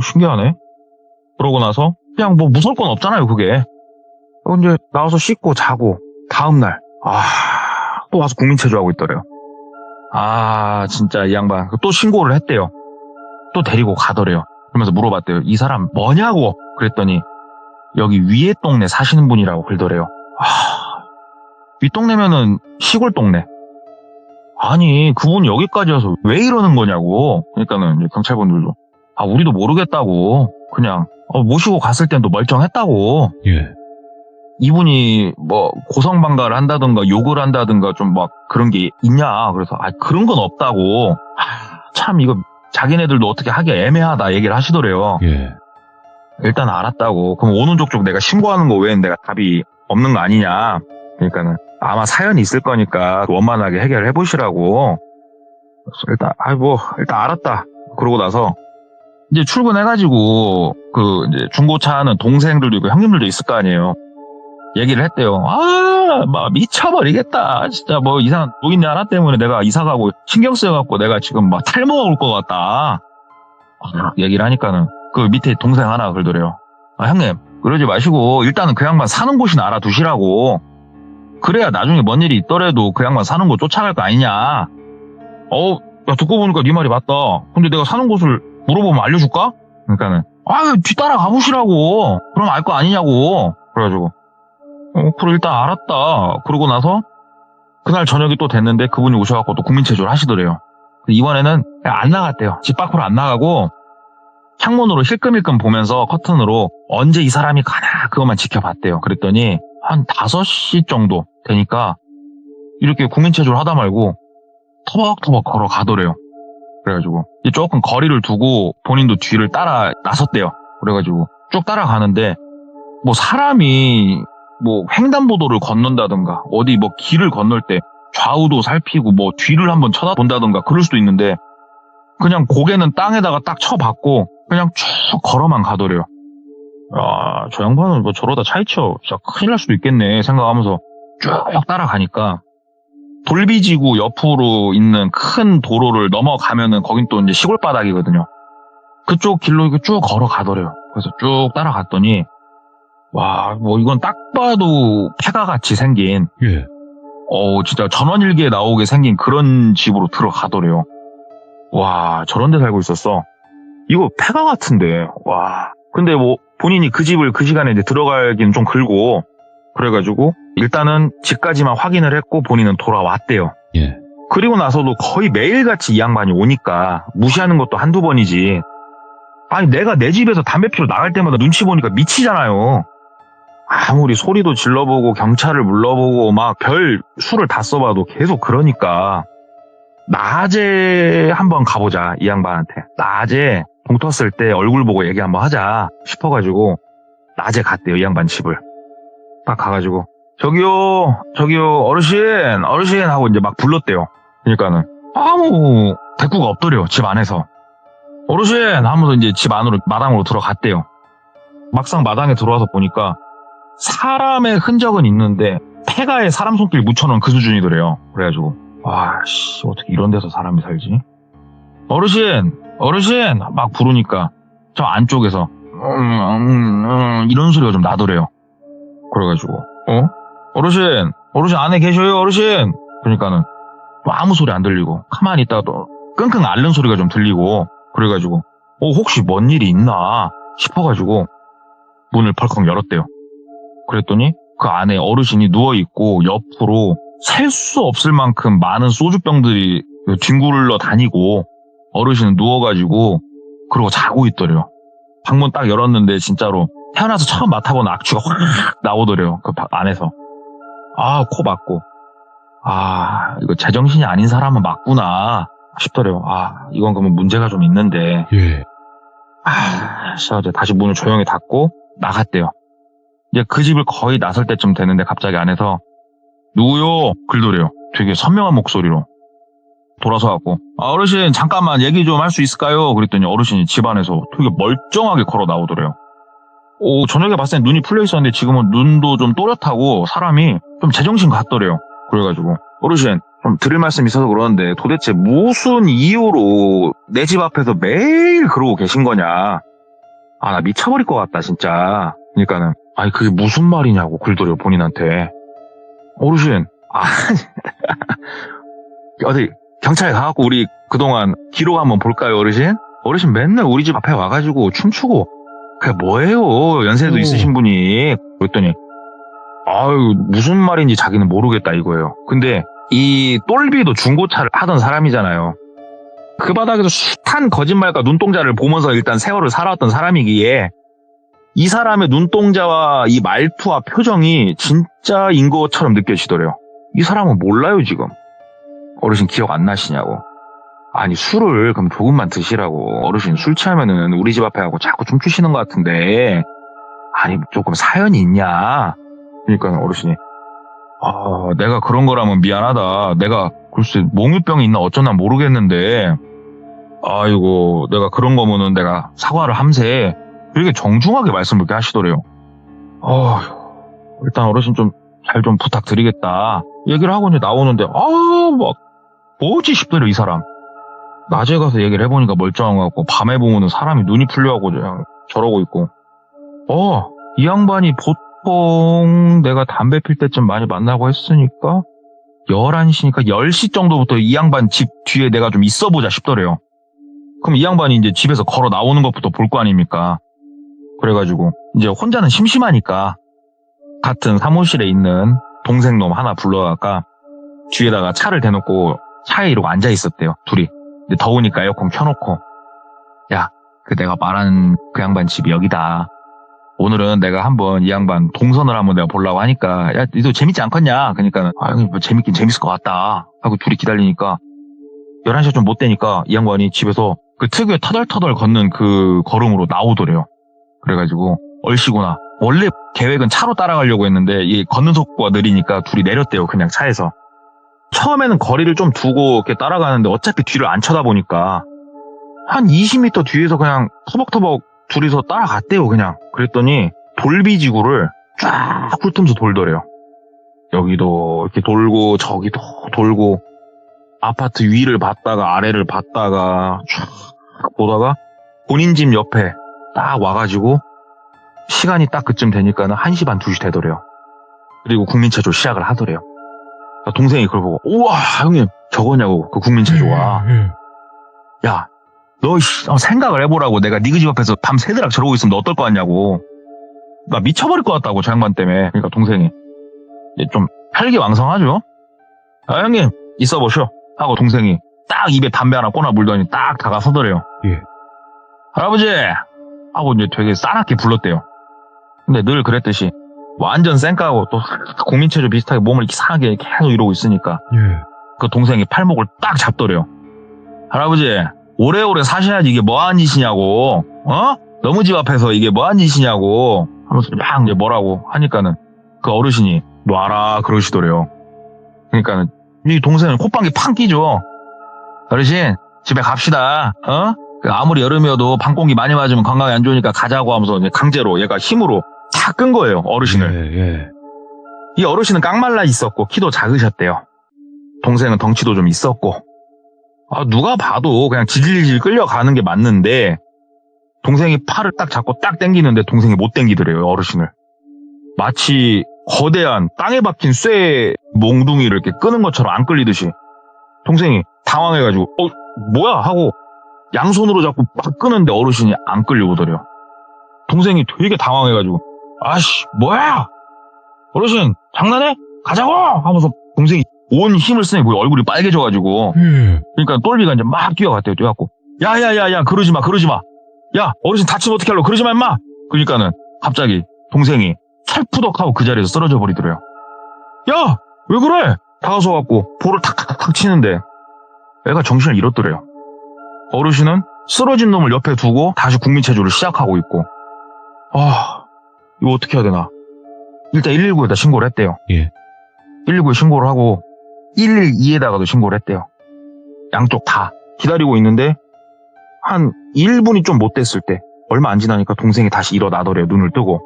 신기하네. 그러고 나서 그냥 뭐 무서울 건 없잖아요, 그게. 이제 나와서 씻고 자고 다음날 또 와서 국민체조하고 있더래요. 진짜 이 양반 또 신고를 했대요. 또 데리고 가더래요. 그러면서 물어봤대요. 이 사람 뭐냐고 그랬더니 여기 위에 동네 사시는 분이라고 그러더래요. 윗동네면은 시골 동네. 아니, 그분이 여기까지 와서 왜 이러는 거냐고. 그러니까는 이제 경찰분들도, 우리도 모르겠다고. 그냥, 모시고 갔을 땐 또 멀쩡했다고. 예. 이분이 뭐 고성방가를 한다든가 욕을 한다든가 좀 막 그런 게 있냐. 그래서, 그런 건 없다고. 참, 이거 자기네들도 어떻게 하기 애매하다 얘기를 하시더래요. 예. 일단 알았다고. 그럼 오는 족족 내가 신고하는 거 외엔 내가 답이 없는 거 아니냐. 그러니까는 아마 사연이 있을 거니까 원만하게 해결해 보시라고. 일단 일단 알았다. 그러고 나서 이제 출근해가지고 이제 중고차 하는 동생들도 있고 형님들도 있을 거 아니에요. 얘기를 했대요. 막 미쳐버리겠다. 진짜 뭐 이상한 노인네 하나 때문에 내가 이사 가고 신경 쓰여갖고 내가 지금 막 탈모 올 것 같다. 얘기를 하니까는 그 밑에 동생 하나 그러더래요. 형님, 그러지 마시고 일단은 그 양반 사는 곳이나 알아두시라고. 그래야 나중에 뭔 일이 있더라도 그 양반 사는 곳 쫓아갈 거 아니냐. 야, 듣고 보니까 네 말이 맞다. 근데 내가 사는 곳을 물어보면 알려줄까? 그러니까는 뒤따라 가보시라고. 그럼 알 거 아니냐고. 그래가지고 그래 일단 알았다. 그러고 나서 그날 저녁이 또 됐는데 그분이 오셔갖고 또 국민체조를 하시더래요. 이번에는 안 나갔대요. 집 밖으로 안 나가고 창문으로 힐끔힐끔 보면서 커튼으로 언제 이 사람이 가나 그것만 지켜봤대요. 그랬더니 한 5시 정도 되니까 이렇게 국민체조를 하다 말고 터벅터벅 걸어가더래요. 그래가지고 이제 조금 거리를 두고 본인도 뒤를 따라 나섰대요. 그래가지고 쭉 따라가는데 뭐 사람이 뭐 횡단보도를 건넌다든가 어디 뭐 길을 건널 때 좌우도 살피고 뭐 뒤를 한번 쳐다본다든가 그럴 수도 있는데 그냥 고개는 땅에다가 딱 쳐박고 그냥 쭉 걸어만 가더래요. 저 양반은 뭐 저러다 차이쳐 진짜 큰일 날 수도 있겠네 생각하면서 쭉 따라가니까 돌비지구 옆으로 있는 큰 도로를 넘어가면은 거긴 또 이제 시골 바닥이거든요. 그쪽 길로 이렇게 쭉 걸어가더래요. 그래서 쭉 따라갔더니 뭐 이건 딱 봐도 폐가같이 생긴 예. 진짜 전원일기에 나오게 생긴 그런 집으로 들어가더래요. 저런 데 살고 있었어. 이거 폐가 같은데. 근데 뭐 본인이 그 집을 그 시간에 이제 들어가긴 좀 글고 그래가지고 일단은 집까지만 확인을 했고 본인은 돌아왔대요. 예. 그리고 나서도 거의 매일같이 이 양반이 오니까 무시하는 것도 한두 번이지. 내가 내 집에서 담배 피러 나갈 때마다 눈치 보니까 미치잖아요. 아무리 소리도 질러보고 경찰을 불러보고 막 별 수를 다 써봐도 계속 그러니까 낮에 한번 가보자 이 양반한테. 낮에 동 텄을 때 얼굴 보고 얘기 한번 하자 싶어가지고 낮에 갔대요 이 양반 집을. 딱 가가지고 저기요 어르신 하고 이제 막 불렀대요. 그러니까는 아무 대꾸가 없더래요 집 안에서. 어르신 하면서 이제 집 안으로 마당으로 들어갔대요. 막상 마당에 들어와서 보니까 사람의 흔적은 있는데 폐가에 사람 손길 묻혀놓은 그 수준이더래요. 그래가지고 어떻게 이런 데서 사람이 살지? 어르신 막 부르니까 저 안쪽에서 이런 소리가 좀 나더래요. 그래가지고 어르신 안에 계셔요 어르신. 그러니까는 또 아무 소리 안 들리고 가만히 있다가 또 끙끙 앓는 소리가 좀 들리고 그래가지고 혹시 뭔 일이 있나 싶어가지고 문을 벌컥 열었대요. 그랬더니 그 안에 어르신이 누워있고 옆으로 셀 수 없을 만큼 많은 소주병들이 뒹굴러 다니고 어르신은 누워가지고 그러고 자고 있더래요. 방문 딱 열었는데 진짜로 태어나서 처음 맡아본 악취가 확 나오더래요. 그 안에서. 코 막고. 이거 제정신이 아닌 사람은 맞구나 싶더래요. 이건 그러면 문제가 좀 있는데. 예. 이제 다시 문을 조용히 닫고 나갔대요. 이제 그 집을 거의 나설 때쯤 됐는데 갑자기 안에서 누구요? 그러더래요. 되게 선명한 목소리로. 돌아서 갖고 어르신 잠깐만 얘기 좀 할 수 있을까요? 그랬더니 어르신이 집 안에서 되게 멀쩡하게 걸어 나오더래요. 저녁에 봤을 땐 눈이 풀려 있었는데 지금은 눈도 좀 또렷하고 사람이 좀 제정신 같더래요. 그래가지고 어르신 좀 드릴 말씀 있어서 그러는데 도대체 무슨 이유로 내 집 앞에서 매일 그러고 계신 거냐. 나 미쳐버릴 것 같다 진짜. 그러니까는 그게 무슨 말이냐고 그러더래요 본인한테. 어르신 어디 경찰에 가갖고 우리 그동안 기록 한번 볼까요 어르신? 어르신 맨날 우리 집 앞에 와가지고 춤추고 그게 뭐예요? 연세도 오. 있으신 분이. 그랬더니 아유 무슨 말인지 자기는 모르겠다 이거예요. 근데 이 똘비도 중고차를 하던 사람이잖아요. 그 바닥에서 숱한 거짓말과 눈동자를 보면서 일단 세월을 살아왔던 사람이기에 이 사람의 눈동자와 이 말투와 표정이 진짜인 것처럼 느껴지더래요. 이 사람은 몰라요 지금. 어르신 기억 안 나시냐고. 아니 술을 그럼 조금만 드시라고. 어르신 술 취하면은 우리 집 앞에 가고 자꾸 춤추시는 것 같은데 아니 조금 사연이 있냐. 그러니까 어르신이 내가 그런 거라면 미안하다. 내가 글쎄 몽유병이 있나 어쩌나 모르겠는데 아이고 내가 그런 거면은 내가 사과를 함세. 이렇게 정중하게 말씀을 이렇게 하시더래요. 일단 어르신 좀 잘 좀 부탁드리겠다. 얘기를 하고 이제 나오는데 막 뭐지 싶더래요 이 사람. 낮에 가서 얘기를 해보니까 멀쩡한 것 같고 밤에 보면은 사람이 눈이 풀려하고 그냥 저러고 있고 이 양반이 보통 내가 담배 필 때쯤 많이 만나고 했으니까 11시니까 10시 정도부터 이 양반 집 뒤에 내가 좀 있어보자 싶더래요. 그럼 이 양반이 이제 집에서 걸어 나오는 것부터 볼 거 아닙니까? 그래가지고 이제 혼자는 심심하니까 같은 사무실에 있는 동생놈 하나 불러다가 뒤에다가 차를 대놓고 차에 이러고 앉아 있었대요. 둘이. 근데 더우니까 에어컨 켜놓고 야, 그 내가 말한 그 양반 집이 여기다. 오늘은 내가 한번 이 양반 동선을 한번 내가 보려고 하니까 야, 니도 재밌지 않겠냐? 그러니까 뭐 재밌긴 재밌을 것 같다 하고 둘이 기다리니까 11시가 좀 못 되니까 이 양반이 집에서 그 특유의 터덜터덜 걷는 그 걸음으로 나오더래요. 그래가지고 얼씨구나. 원래 계획은 차로 따라가려고 했는데 이 걷는 속도가 느리니까 둘이 내렸대요. 그냥 차에서. 처음에는 거리를 좀 두고 이렇게 따라가는데 어차피 뒤를 안 쳐다보니까 한 20m 뒤에서 그냥 터벅터벅 둘이서 따라갔대요. 그냥. 그랬더니 돌비지구를 쫙 훑으면서 돌더래요. 여기도 이렇게 돌고 저기도 돌고 아파트 위를 봤다가 아래를 봤다가 쫙 보다가 본인 집 옆에 딱 와가지고 시간이 딱 그쯤 되니까는 1시 반 2시 되더래요. 그리고 국민체조 시작을 하더래요. 동생이 그걸 보고 우와 형님 저거냐고 그 국민체조가. 야 너 생각을 해보라고. 내가 네 집 앞에서 밤 새도록 저러고 있으면 너 어떨 것 같냐고. 나 미쳐버릴 것 같다고 저 양반 때문에. 그러니까 동생이 좀 혈기왕성하죠. 형님 있어보쇼 하고 동생이 딱 입에 담배 하나 꼬나 물더니 딱 다가서더래요. 예. 할아버지 하고 이제 되게 싸납게 불렀대요. 근데 늘 그랬듯이 완전 쌩까고 또 국민체조 비슷하게 몸을 이상하게 계속 이러고 있으니까 그 동생이 팔목을 딱 잡더래요. 할아버지 오래오래 사셔야지 이게 뭐하는 짓이냐고. 너무 집 앞에서 이게 뭐하는 짓이냐고 하면서 막 이제 뭐라고 하니까는 그 어르신이 놔라 그러시더래요. 그러니까는 이 동생은 콧방귀 팡 끼죠. 어르신 집에 갑시다. 아무리 여름이어도 밤공기 많이 맞으면 건강에 안 좋으니까 가자고 하면서 이제 강제로 얘가 힘으로 다 끈 거예요. 어르신을. 이 어르신은 깡말라 있었고 키도 작으셨대요. 동생은 덩치도 좀 있었고 누가 봐도 그냥 질질 끌려가는 게 맞는데 동생이 팔을 딱 잡고 딱 당기는데 동생이 못 당기더래요. 어르신을. 마치 거대한 땅에 박힌 쇠 몽둥이를 이렇게 끄는 것처럼 안 끌리듯이 동생이 당황해가지고 뭐야 하고 양손으로 잡고 막 끄는데 어르신이 안 끌려오더래요. 동생이 되게 당황해가지고 아씨 뭐야 어르신 장난해? 가자고 하면서 동생이 온 힘을 쓰니 얼굴이 빨개져가지고 그러니까 똘비가 이제 막 뛰어갔대요. 뛰어갖고 야야야야 그러지 마 야 어르신 다치면 어떻게 하려고 그러지 마 임마. 그러니까는 갑자기 동생이 철푸덕하고 그 자리에서 쓰러져 버리더래요. 야 왜 그래? 다가서갖고 볼을 탁탁탁 치는데 애가 정신을 잃었더래요. 어르신은 쓰러진 놈을 옆에 두고 다시 국민체조를 시작하고 있고 이거 어떻게 해야 되나. 일단 119에다 신고를 했대요. 예. 119에 신고를 하고 112에다가도 신고를 했대요. 양쪽 다 기다리고 있는데 한 1분이 좀 못 됐을 때 얼마 안 지나니까 동생이 다시 일어나더래요. 눈을 뜨고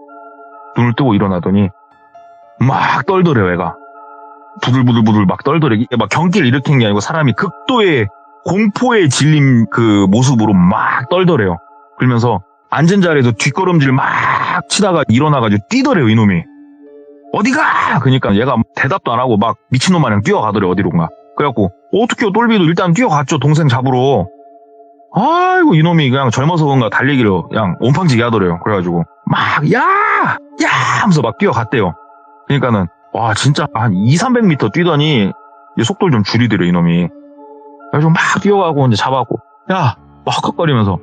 일어나더니 막 떨더래요. 애가 부들부들 막 떨더래요. 이게 막 경기를 일으킨 게 아니고 사람이 극도의 공포에 질린 그 모습으로 막 떨더래요. 그러면서 앉은 자리에서 뒷걸음질 막 치다가 일어나가지고 뛰더래요. 이놈이 어디가? 그러니까 얘가 대답도 안 하고 막 미친놈 마냥 뛰어가더래요. 어디론가. 그래갖고 어떻게요? 똘비도 일단 뛰어갔죠. 동생 잡으러. 아이고, 이놈이 그냥 젊어서 그런가 달리기를 그냥 온팡지게 하더래요. 그래가지고, 막, 야! 야! 하면서 막 뛰어갔대요. 그러니까는, 와, 진짜 한 200-300m 뛰더니, 이제 속도를 좀 줄이더래요, 이놈이. 그래가지고 막 뛰어가고, 이제 잡아갖고, 야! 막 헉헉거리면서,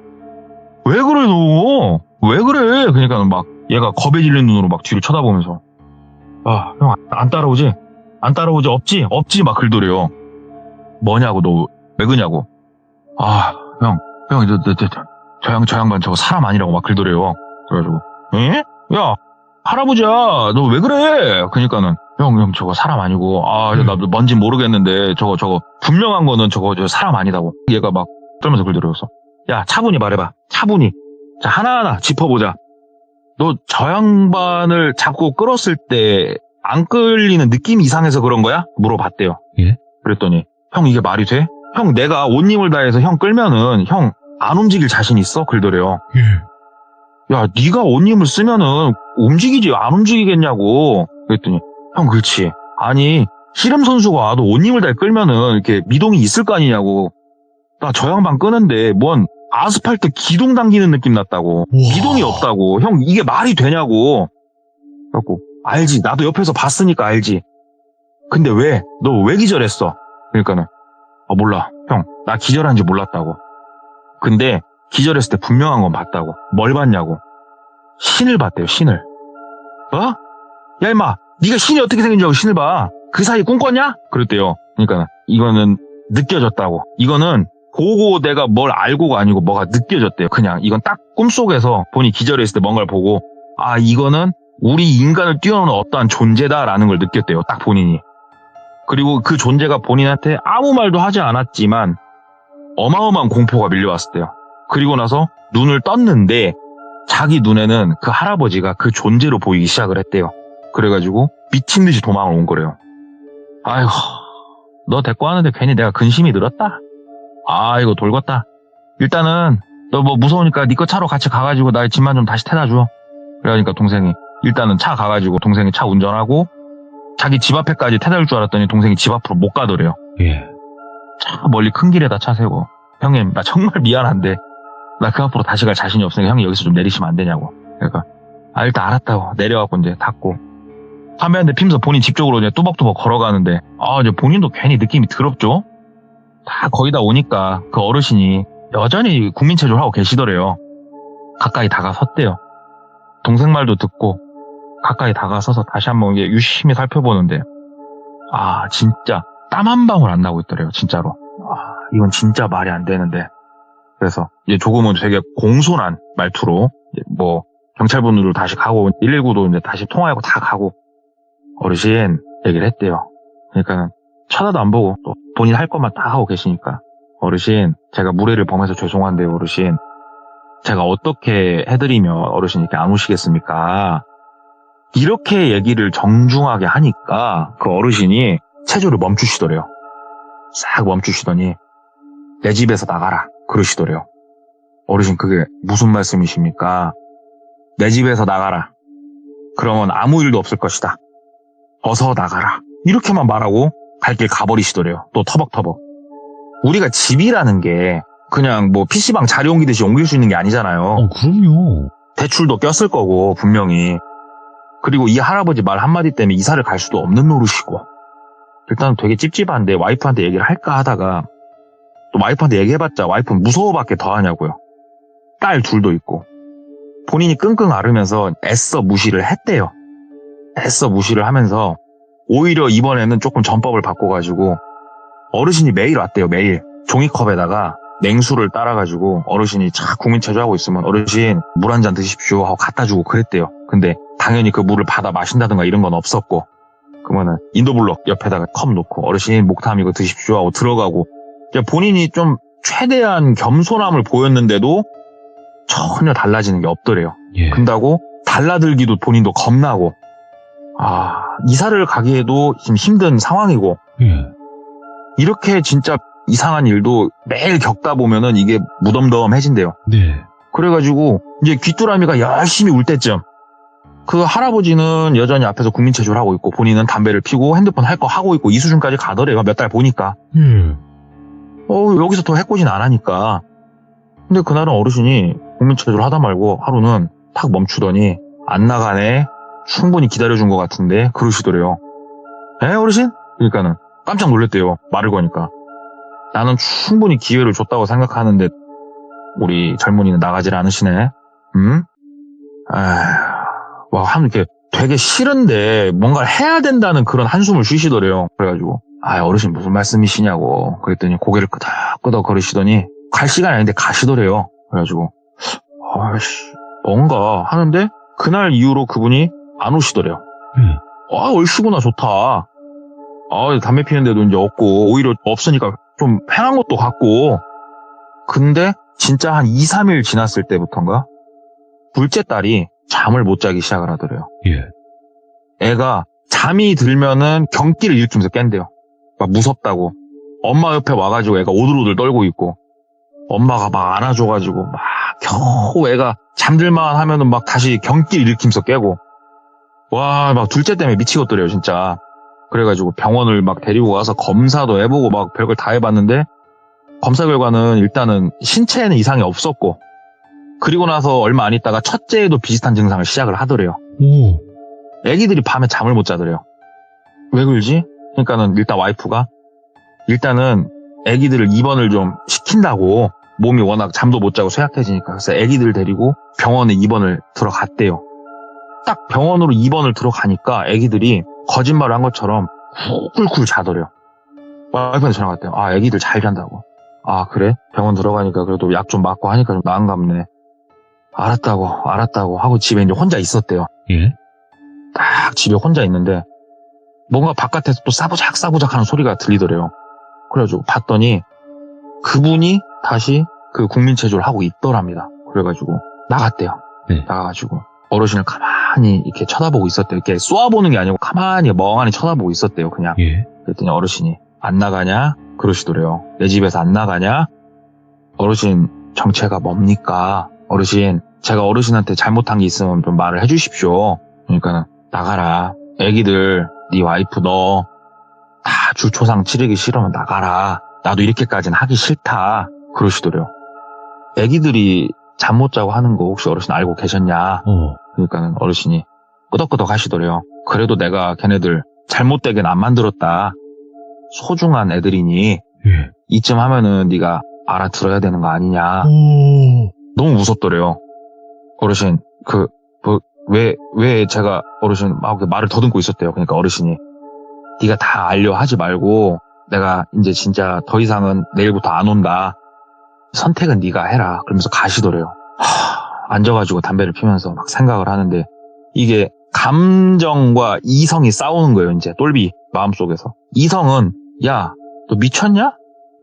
왜 그래, 너? 왜 그래? 그러니까는 막, 얘가 겁에 질린 눈으로 막 뒤로 쳐다보면서, 아, 형, 안 따라오지? 안 따라오지? 없지? 없지? 막 긁더래요. 뭐냐고, 너, 왜 그냐고. 아, 형, 저 양반 저거 사람 아니라고 막 긁더래요. 그래가지고, 에? 야, 할아버지야, 너 왜 그래? 그니까는, 형, 저거 사람 아니고, 나 뭔진 모르겠는데, 저거, 분명한 거는 저거 사람 아니다고. 얘가 막, 떨면서 긁더래요. 야, 차분히 말해봐. 차분히. 자, 하나하나 짚어보자. 너 저 양반을 잡고 끌었을 때, 안 끌리는 느낌이 이상해서 그런 거야? 물어봤대요. 예? 그랬더니, 형, 이게 말이 돼? 형, 내가 온 힘을 다해서 형 끌면은, 형, 안 움직일 자신 있어? 그러더래요. 예. 야, 네가 온 힘을 쓰면은, 움직이지, 안 움직이겠냐고. 그랬더니, 형, 그렇지. 아니, 씨름 선수가 와도 온 힘을 다해 끌면은, 이렇게 미동이 있을 거 아니냐고. 나 저 양반 끄는데, 뭔, 아스팔트 기둥 당기는 느낌 났다고. 우와. 미동이 없다고. 형, 이게 말이 되냐고. 그래갖고, 알지. 나도 옆에서 봤으니까 알지. 근데 왜? 너 왜 기절했어? 그러니까는, 몰라. 형, 나 기절한지 몰랐다고. 근데 기절했을 때 분명한 건 봤다고. 뭘 봤냐고. 신을 봤대요, 신을. 야, 임마, 네가 신이 어떻게 생긴지 알고 신을 봐. 그 사이 꿈꿨냐? 그랬대요. 그러니까 이거는 느껴졌다고. 이거는 보고 내가 뭘 알고가 아니고 뭐가 느껴졌대요. 그냥 이건 딱 꿈속에서 본인이 기절했을 때 뭔가를 보고, 이거는 우리 인간을 뛰어넘는 어떠한 존재다라는 걸 느꼈대요. 딱 본인이. 그리고 그 존재가 본인한테 아무 말도 하지 않았지만 어마어마한 공포가 밀려왔었대요. 그리고 나서 눈을 떴는데 자기 눈에는 그 할아버지가 그 존재로 보이기 시작을 했대요. 그래가지고 미친 듯이 도망을 온 거래요. 아이고, 너 데리고 하는데 괜히 내가 근심이 늘었다. 이거 돌겄다. 일단은 너 뭐 무서우니까 네 거 차로 같이 가가지고 나의 짐만 좀 다시 태다 줘. 그러니까 동생이 일단은 차 가가지고 동생이 차 운전하고 자기 집 앞에까지 태다 줄 줄 알았더니 동생이 집 앞으로 못 가더래요. 예. 차 멀리 큰 길에다 차 세고, 형님, 나 정말 미안한데 나 그 앞으로 다시 갈 자신이 없으니까 형이 여기서 좀 내리시면 안 되냐고. 그러니까 일단 알았다고 내려갖고 이제 닫고 담배 한 대 피면서 본인 집 쪽으로 이제 뚜벅뚜벅 걸어가는데, 이제 본인도 괜히 느낌이 더럽죠. 다 거의 다 오니까 그 어르신이 여전히 국민체조를 하고 계시더래요. 가까이 다가섰대요. 동생 말도 듣고 가까이 다가서서 다시 한번 이게 유심히 살펴보는데, 진짜 땀 한 방울 안 나고 있더래요. 진짜로. 이건 진짜 말이 안 되는데. 그래서 이제 조금은 되게 공손한 말투로 뭐 경찰분들도 다시 가고 119도 이제 다시 통화하고 다 가고 어르신 얘기를 했대요. 그러니까 쳐다도 안 보고 또 본인 할 것만 다 하고 계시니까, 어르신, 제가 무례를 범해서 죄송한데요, 어르신. 제가 어떻게 해드리면 어르신 이렇게 안 오시겠습니까? 이렇게 얘기를 정중하게 하니까 그 어르신이 체조를 멈추시더래요. 싹 멈추시더니 내 집에서 나가라 그러시더래요. 어르신, 그게 무슨 말씀이십니까? 내 집에서 나가라. 그러면 아무 일도 없을 것이다. 어서 나가라. 이렇게만 말하고 갈 길 가버리시더래요. 또 터벅터벅. 우리가 집이라는 게 그냥 뭐 PC방 자리 옮기듯이 옮길 수 있는 게 아니잖아요. 그럼요. 대출도 꼈을 거고 분명히. 그리고 이 할아버지 말 한마디 때문에 이사를 갈 수도 없는 노릇이고. 일단 되게 찝찝한데 와이프한테 얘기를 할까 하다가 또 와이프한테 얘기해봤자 와이프는 무서워밖에 더 하냐고요. 딸 둘도 있고. 본인이 끙끙 앓으면서 애써 무시를 했대요. 애써 무시를 하면서 오히려 이번에는 조금 전법을 바꿔가지고 어르신이 매일 왔대요. 매일 종이컵에다가 냉수를 따라가지고 어르신이 쫙 국민체조하고 있으면 어르신 물 한 잔 드십시오 하고 갖다 주고 그랬대요. 근데 당연히 그 물을 받아 마신다든가 이런 건 없었고, 그러면은 인도블럭 옆에다가 컵 놓고 어르신 목탐 이거 드십시오 하고 들어가고, 본인이 좀 최대한 겸손함을 보였는데도 전혀 달라지는 게 없더래요. 예. 근다고 달라들기도 본인도 겁나고, 이사를 가기에도 지금 힘든 상황이고, 예. 이렇게 진짜 이상한 일도 매일 겪다 보면은 이게 무덤덤해진대요. 네. 그래가지고 이제 귀뚜라미가 열심히 울 때쯤 그 할아버지는 여전히 앞에서 국민체조를 하고 있고 본인은 담배를 피고 핸드폰 할 거 하고 있고 이 수준까지 가더래요. 몇 달 보니까. 여기서 더 해코지는 안 하니까. 근데 그날은 어르신이 국민체조를 하다 말고 하루는 탁 멈추더니 안 나가네. 충분히 기다려준 것 같은데 그러시더래요. 에 어르신? 그러니까는 깜짝 놀랐대요. 말을 거니까. 나는 충분히 기회를 줬다고 생각하는데 우리 젊은이는 나가질 않으시네. 응? 이렇게 되게 싫은데 뭔가를 해야 된다는 그런 한숨을 쉬시더래요. 그래가지고 어르신 무슨 말씀이시냐고 그랬더니 고개를 끄덕끄덕 거리시더니 갈 시간이 아닌데 가시더래요. 그래가지고 뭔가 하는데 그날 이후로 그분이 안 오시더래요. 얼씨구나 좋다. 담배 피는데도 이제 없고 오히려 없으니까 좀 편한 것도 같고. 근데 진짜 한 2, 3일 지났을 때부터인가 둘째 딸이 잠을 못 자기 시작을 하더래요. 예. 애가 잠이 들면은 경기를 일으키면서 깬대요. 막 무섭다고. 엄마 옆에 와가지고 애가 오들오들 떨고 있고 엄마가 막 안아줘가지고 막 겨우 애가 잠들만 하면은 막 다시 경기를 일으키면서 깨고 막 둘째 때문에 미치겠더래요 진짜. 그래가지고 병원을 막 데리고 가서 검사도 해보고 막 별걸 다 해봤는데 검사 결과는 일단은 신체에는 이상이 없었고 그리고 나서 얼마 안 있다가 첫째에도 비슷한 증상을 시작을 하더래요. 애기들이 밤에 잠을 못 자더래요. 왜 그러지? 그러니까는 일단 와이프가 일단은 애기들을 입원을 좀 시킨다고 몸이 워낙 잠도 못 자고 쇠약해지니까 그래서 애기들 데리고 병원에 입원을 들어갔대요. 딱 병원으로 입원을 들어가니까 애기들이 거짓말을 한 것처럼 쿨쿨 자더래요. 와이프한테 전화 갔대요. 애기들 잘 잔다고. 그래? 병원 들어가니까 그래도 약 좀 맞고 하니까 좀 나은갑네. 알았다고 하고 집에 이제 혼자 있었대요. 예? 딱 집에 혼자 있는데 뭔가 바깥에서 또 싸부작 하는 소리가 들리더래요. 그래가지고 봤더니 그분이 다시 그 국민체조를 하고 있더랍니다. 그래가지고 나갔대요. 네. 나가가지고 어르신을 가만히 이렇게 쳐다보고 있었대요. 이렇게 쏘아보는 게 아니고 가만히 멍하니 쳐다보고 있었대요. 그냥. 예. 그랬더니 어르신이 안 나가냐? 그러시더래요. 내 집에서 안 나가냐? 어르신 정체가 뭡니까? 어르신 제가 어르신한테 잘못한 게 있으면 좀 말을 해주십시오. 그러니까는 나가라. 애기들 네 와이프 너 다 줄초상 치르기 싫으면 나가라. 나도 이렇게까지는 하기 싫다. 그러시더래요. 애기들이 잠 못 자고 하는 거 혹시 어르신 알고 계셨냐? 그러니까는 어르신이 끄덕끄덕 하시더래요. 그래도 내가 걔네들 잘못되게는 안 만들었다. 소중한 애들이니 이쯤 하면은 네가 알아들어야 되는 거 아니냐. 너무 무섭더래요. 어르신 왜 제가 어르신 막 말을 더듬고 있었대요. 그러니까 어르신이 네가 다 알려 하지 말고 내가 이제 진짜 더 이상은 내일부터 안 온다. 선택은 네가 해라. 그러면서 가시더래요. 앉아가지고 담배를 피면서 막 생각을 하는데 이게 감정과 이성이 싸우는 거예요. 이제 똘비 마음속에서. 이성은 야, 너 미쳤냐?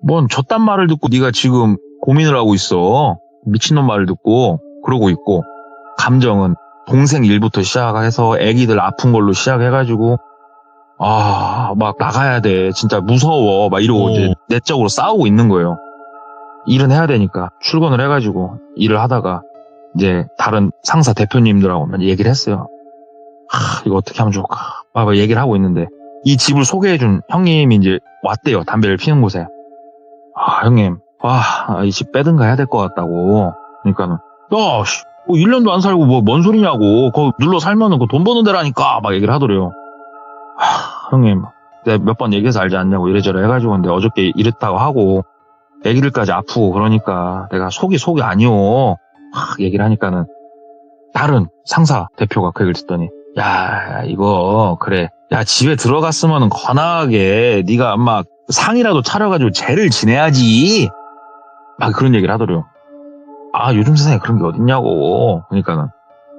뭔 저딴 말을 듣고 네가 지금 고민을 하고 있어. 미친놈 말을 듣고 그러고 있고 감정은 동생 일부터 시작해서 애기들 아픈 걸로 시작해가지고 막 나가야 돼. 진짜 무서워. 막 이러고 이제 내적으로 싸우고 있는 거예요. 일은 해야 되니까 출근을 해가지고 일을 하다가 이제 다른 상사 대표님들하고 얘기를 했어요. 이거 어떻게 하면 좋을까? 막 얘기를 하고 있는데 이 집을 소개해준 형님이 이제 왔대요. 담배를 피는 곳에. 형님, 이 집 빼든가 해야 될 것 같다고. 그러니까는, 1년도 안 살고 뭔 소리냐고. 거기 눌러 살면은 돈 버는 데라니까. 막 얘기를 하더래요. 형님, 내가 몇 번 얘기해서 알지 않냐고 이래저래 해가지고 근데 어저께 이랬다고 하고 애기들까지 아프고 그러니까 내가 속이 아니오. 얘기를 하니까는 다른 상사 대표가 그 얘기를 듣더니 야, 이거 그래. 야, 집에 들어갔으면은 건하게 네가 아마 상이라도 차려가지고 죄를 지내야지. 막 그런 얘기를 하더래요. 요즘 세상에 그런 게 어딨냐고. 그러니까는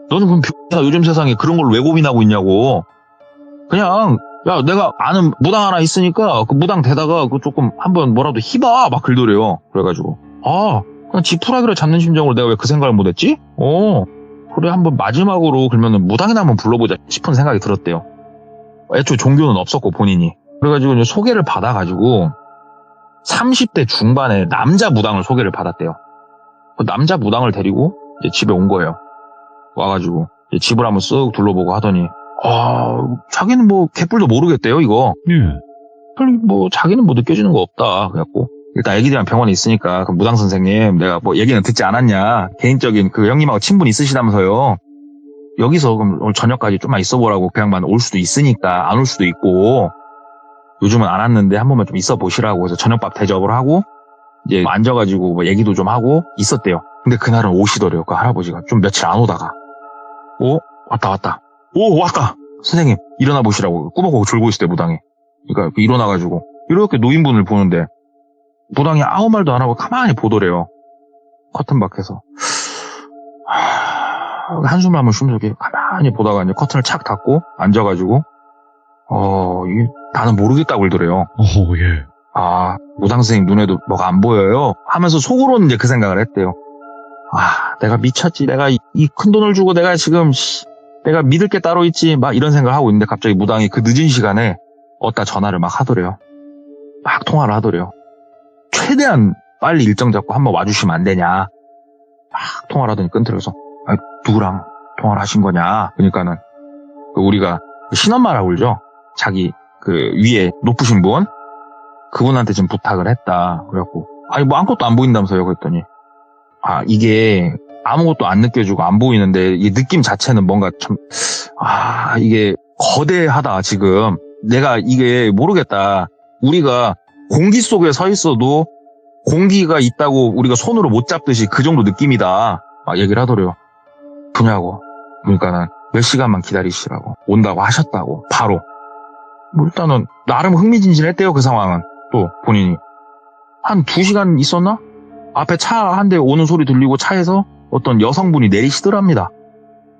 너는 그럼 요즘 세상에 그런 걸 왜 고민하고 있냐고. 그냥 야, 내가 아는 무당 하나 있으니까 그 무당 대다가 그 조금 한번 뭐라도 희봐. 막 그러더래요. 그래가지고 그냥 지푸라기를 잡는 심정으로 내가 왜 그 생각을 못했지? 그래 한번 마지막으로 그러면은 무당이나 한번 불러보자 싶은 생각이 들었대요. 애초에 종교는 없었고 본인이. 그래가지고 이제 소개를 받아가지고 30대 중반에 남자 무당을 소개를 받았대요. 그 남자 무당을 데리고 이제 집에 온 거예요. 와가지고 이제 집을 한번 쓱 둘러보고 하더니 자기는 뭐 개뿔도 모르겠대요 이거. 예. 자기는 뭐 느껴지는 거 없다. 그래갖고 일단 애기들이랑 병원에 있으니까 그 무당 선생님 내가 뭐 얘기는 듣지 않았냐. 개인적인 그 형님하고 친분 있으시다면서요. 여기서 그럼 오늘 저녁까지 좀만 있어보라고 그 양반 올 수도 있으니까 안 올 수도 있고 요즘은 안 왔는데 한 번만 좀 있어 보시라고 해서 저녁밥 대접을 하고 이제 앉아가지고 뭐 얘기도 좀 하고 있었대요. 근데 그날은 오시더래요. 그 할아버지가 좀 며칠 안 오다가 왔다. 오 왔다. 선생님 일어나 보시라고 꾸벅꾸벅 졸고 있을 때 무당이. 그러니까 일어나가지고 이렇게 노인분을 보는데 무당이 아무 말도 안 하고 가만히 보더래요. 커튼 밖에서. 한숨을 한번 쉬면서 이렇게 가만히 보다가 이제 커튼을 착 닫고 앉아가지고 나는 모르겠다고 그러더래요. 예. 아, 무당 선생님 눈에도 뭐가 안 보여요? 하면서 속으로는 이제 그 생각을 했대요. 아, 내가 미쳤지. 내가 이 큰 돈을 주고 내가 지금 내가 믿을 게 따로 있지. 막 이런 생각을 하고 있는데 갑자기 무당이 그 늦은 시간에 어디다 전화를 막 하더래요. 막 통화를 하더래요. 최대한 빨리 일정 잡고 한번 와주시면 안 되냐. 막 통화를 하더니 끊더래서 누구랑 통화를 하신 거냐. 그러니까는 우리가 신엄마라고 그러죠. 자기 그 위에 높으신 분 그분한테 지금 부탁을 했다. 그래갖고 뭐 아무것도 안 보인다면서요. 그랬더니 이게 아무것도 안 느껴지고 안 보이는데 이 느낌 자체는 뭔가 참 이게 거대하다. 지금 내가 이게 모르겠다. 우리가 공기 속에 서 있어도 공기가 있다고 우리가 손으로 못 잡듯이 그 정도 느낌이다. 막 얘기를 하더래요. 그냐고. 그러니까는 몇 시간만 기다리시라고. 온다고 하셨다고. 바로. 뭐 일단은 나름 흥미진진했대요. 그 상황은. 또 본인이. 한 2시간 있었나? 앞에 차 한 대 오는 소리 들리고 차에서 어떤 여성분이 내리시더랍니다.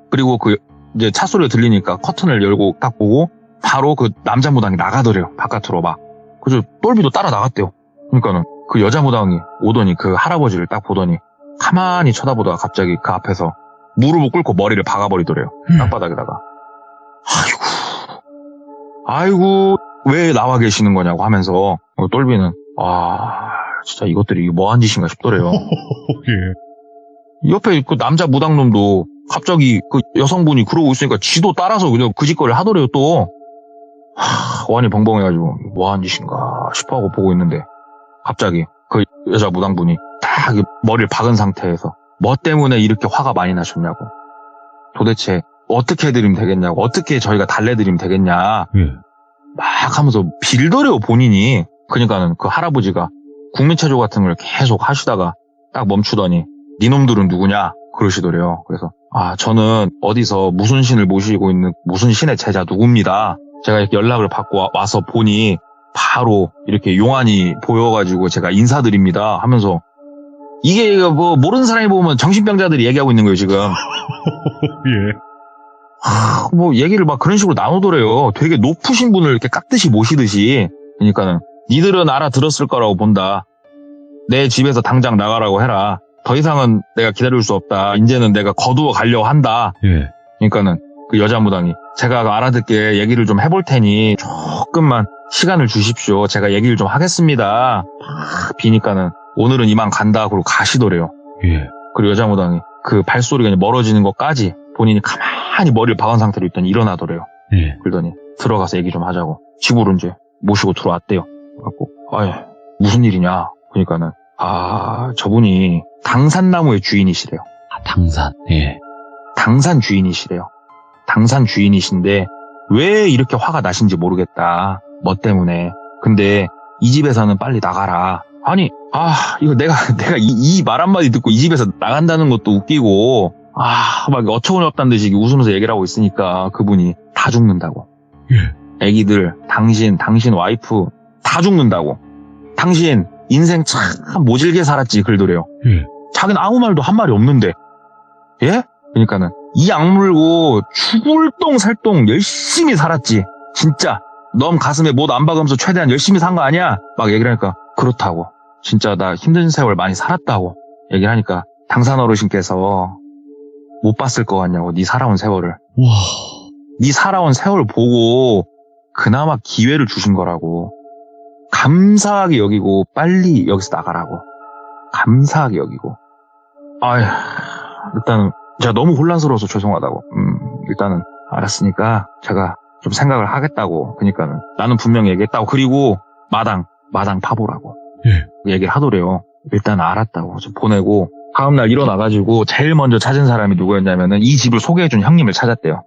그리고 그 이제 차 소리가 들리니까 커튼을 열고 딱 보고 바로 그 남자 무당이 나가더래요. 바깥으로 막. 그래서 똘비도 따라 나갔대요. 그러니까는 그 여자 무당이 오더니 그 할아버지를 딱 보더니 가만히 쳐다보다가 갑자기 그 앞에서 무릎을 꿇고 머리를 박아버리더래요. 땅바닥에다가. 아이고 왜 나와 계시는 거냐고 하면서 똘비는 진짜 이것들이 뭐한 짓인가 싶더래요. 예. 옆에 그 남자 무당놈도 갑자기 그 여성분이 그러고 있으니까 지도 따라서 그냥 그 짓거리를 하더래요 또. 완이 벙벙해가지고 뭐한 짓인가 싶어하고 보고 있는데 갑자기 그 여자 무당분이 딱 머리를 박은 상태에서 뭐 때문에 이렇게 화가 많이 나셨냐고. 도대체 어떻게 해드리면 되겠냐고. 어떻게 저희가 달래드리면 되겠냐. 예. 막 하면서 빌더래요 본인이. 그러니까는 그 할아버지가 국민체조 같은 걸 계속 하시다가 딱 멈추더니 니놈들은 누구냐 그러시더래요. 그래서 저는 어디서 무슨 신을 모시고 있는 무슨 신의 제자 누굽니다. 제가 이렇게 연락을 받고 와서 보니 바로 이렇게 용안이 보여가지고 제가 인사드립니다 하면서 이게 뭐 모르는 사람이 보면 정신병자들이 얘기하고 있는 거예요 지금. 예. 뭐 얘기를 막 그런 식으로 나누더래요. 되게 높으신 분을 이렇게 깍듯이 모시듯이. 그러니까는 니들은 알아들었을 거라고 본다. 내 집에서 당장 나가라고 해라. 더 이상은 내가 기다릴 수 없다. 이제는 내가 거두어 가려고 한다. 예. 그러니까는 그 여자 무당이 제가 알아듣게 얘기를 좀 해볼 테니 조금만 시간을 주십시오. 제가 얘기를 좀 하겠습니다. 막 비니까는 오늘은 이만 간다. 그러고 가시더래요. 예. 그리고 여자 무당이 그 발소리가 멀어지는 것까지 본인이 가만히 머리를 박은 상태로 있더니 일어나더래요. 예. 그러더니 들어가서 얘기 좀 하자고. 집으로 이제 모시고 들어왔대요. 그래갖고 무슨 일이냐. 그러니까는 저분이 당산나무의 주인이시래요. 당산. 예. 당산 주인이시래요. 당산 주인이신데 왜 이렇게 화가 나신지 모르겠다. 뭐 때문에. 근데 이 집에서는 빨리 나가라. 아니 이거 내가 이 말 한마디 듣고 이 집에서 나간다는 것도 웃기고 막 어처구니없다는 듯이 웃으면서 얘기를 하고 있으니까 그분이 다 죽는다고. 예. 애기들, 당신 와이프 다 죽는다고. 당신 인생 참 모질게 살았지 그러더래요. 예. 자기는 아무 말도 한 말이 없는데. 예? 그러니까는 이 악물고 죽을 똥 살 똥 열심히 살았지. 진짜 넌 가슴에 못 안 박으면서 최대한 열심히 산 거 아니야? 막 얘기를 하니까 그렇다고. 진짜 나 힘든 세월 많이 살았다고 얘기를 하니까 당산 어르신께서 못 봤을 것 같냐고. 네 살아온 세월을. 와. 네 살아온 세월 보고 그나마 기회를 주신 거라고. 감사하게 여기고 빨리 여기서 나가라고. 감사하게 여기고. 일단은 제가 너무 혼란스러워서 죄송하다고. 일단은 알았으니까 제가 좀 생각을 하겠다고. 그러니까는 나는 분명히 얘기했다고. 그리고 마당 파보라고. 예. 얘기를 하더래요. 일단 알았다고 좀 보내고 다음날 일어나가지고 제일 먼저 찾은 사람이 누구였냐면은 이 집을 소개해준 형님을 찾았대요.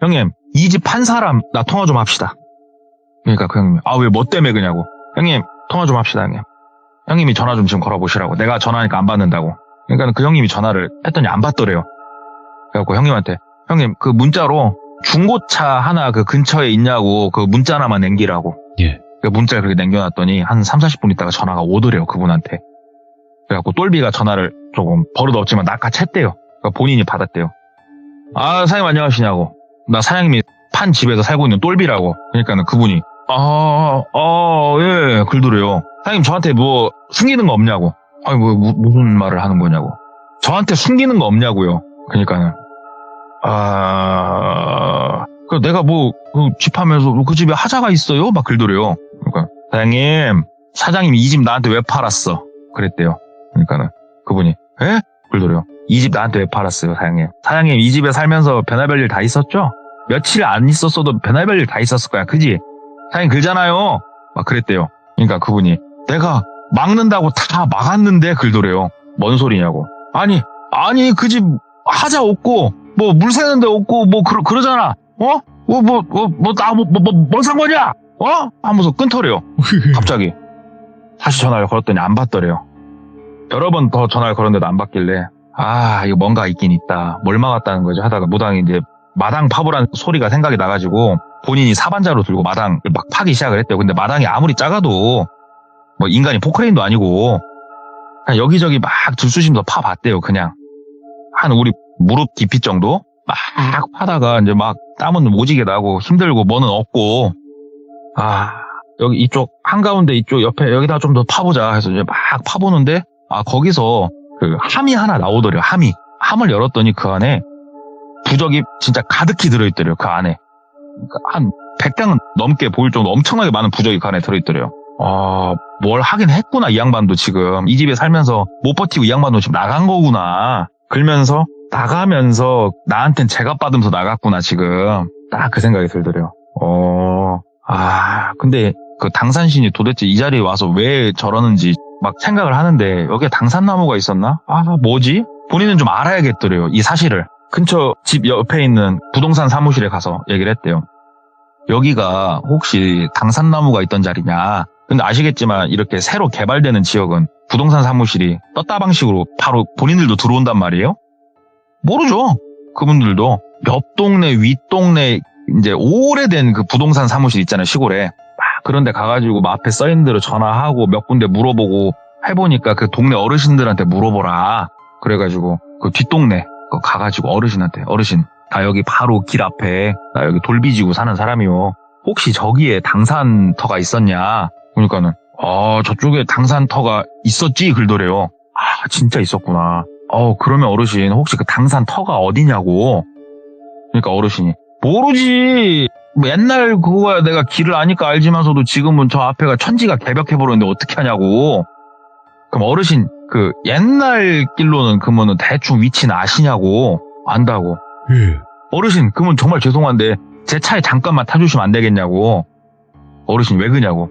형님, 이 집 판 사람 나 통화 좀 합시다. 그러니까 그 형님이 왜 뭐 때문에 그냐고. 형님 통화 좀 합시다 형님. 형님이 전화 좀 지금 걸어보시라고. 내가 전화하니까 안 받는다고. 그러니까 그 형님이 전화를 했더니 안 받더래요. 그래갖고 형님한테 형님 그 문자로 중고차 하나 그 근처에 있냐고 그 문자 하나만 남기라고. 예. 그 문자를 그렇게 남겨놨더니 한 3-40분 있다가 전화가 오더래요 그분한테. 그래갖고 똘비가 전화를 조금 버릇없지만 낚아챘대요. 그러니까 본인이 받았대요. 사장님 안녕하시냐고. 나 사장님이 판 집에서 살고 있는 똘비라고. 그러니까는 그분이 예, 글더래요. 사장님 저한테 뭐 숨기는 거 없냐고. 무슨 말을 하는 거냐고. 저한테 숨기는 거 없냐고요. 그러니까는 내가 뭐 집하면서 그 집에 하자가 있어요? 막 글더래요. 그러니까 사장님이 이 집 나한테 왜 팔았어? 그랬대요. 그러니까는 그분이 에? 글더래요. 이 집 나한테 왜 팔았어요, 사장님? 사장님 이 집에 살면서 별의별 일 다 있었죠? 며칠 안 있었어도 별의별 일 다 있었을 거야, 그지? 사장님 글잖아요. 막 그랬대요. 그러니까 그분이 내가 막는다고 다 막았는데 글더래요. 뭔 소리냐고. 아니 그 집 하자 없고 뭐 물 새는 데 없고 뭐 그러잖아. 뭔 상관이야? 하면서 끊더래요. 갑자기 다시 전화를 걸었더니 안 받더래요. 여러 번 더 전화를 걸었는데도 안 받길래 이거 뭔가 있긴 있다. 뭘 막았다는 거지 하다가 무당이 이제 마당 파보라는 소리가 생각이 나가지고 본인이 사반자로 들고 마당을 막 파기 시작을 했대요. 근데 마당이 아무리 작아도 뭐 인간이 포크레인도 아니고 그냥 여기저기 막 들쑤시면서 파봤대요. 그냥 한 우리 무릎 깊이 정도 막 파다가 이제 막 땀은 오지게 나고 힘들고 뭐는 없고 여기 이쪽 한가운데 이쪽 옆에 여기다 좀 더 파보자 해서 이제 막 파보는데 거기서 그 함이 하나 나오더래요. 함을 열었더니 그 안에 부적이 진짜 가득히 들어있더래요. 그 안에 그러니까 한 100장은 넘게 보일 정도 엄청나게 많은 부적이 그 안에 들어있더래요. 뭘 하긴 했구나 이 양반도 지금 이 집에 살면서 못 버티고 이 양반도 지금 나간 거구나. 그러면서 나가면서 나한텐 제값 받으면서 나갔구나 지금. 딱 그 생각이 들더래요. 근데 그 당산신이 도대체 이 자리에 와서 왜 저러는지 막 생각을 하는데 여기에 당산나무가 있었나? 뭐지? 본인은 좀 알아야겠더래요. 이 사실을. 근처 집 옆에 있는 부동산 사무실에 가서 얘기를 했대요. 여기가 혹시 당산나무가 있던 자리냐? 근데 아시겠지만 이렇게 새로 개발되는 지역은 부동산 사무실이 떴다 방식으로 바로 본인들도 들어온단 말이에요? 모르죠. 그분들도 옆 동네, 윗 동네 이제 오래된 그 부동산 사무실 있잖아요, 시골에. 그런데 가가지고 앞에 써있는 대로 전화하고 몇 군데 물어보고 해보니까 그 동네 어르신들한테 물어보라. 그래가지고 그 뒷동네 가가지고 어르신한테 어르신 나 여기 바로 길 앞에 나 여기 돌비지구 사는 사람이요. 혹시 저기에 당산터가 있었냐? 그러니까는 저쪽에 당산터가 있었지 글더래요. 진짜 있었구나. 그러면 어르신 혹시 그 당산터가 어디냐고. 그러니까 어르신이 모르지. 맨날 그거야 내가 길을 아니까 알지만서도 지금은 저 앞에가 천지가 개벽해버렸는데 어떻게 하냐고. 그럼 어르신 그 옛날 길로는 그러면은 대충 위치는 아시냐고. 안다고. 어르신 그러면 정말 죄송한데 제 차에 잠깐만 타주시면 안 되겠냐고. 어르신 왜 그냐고.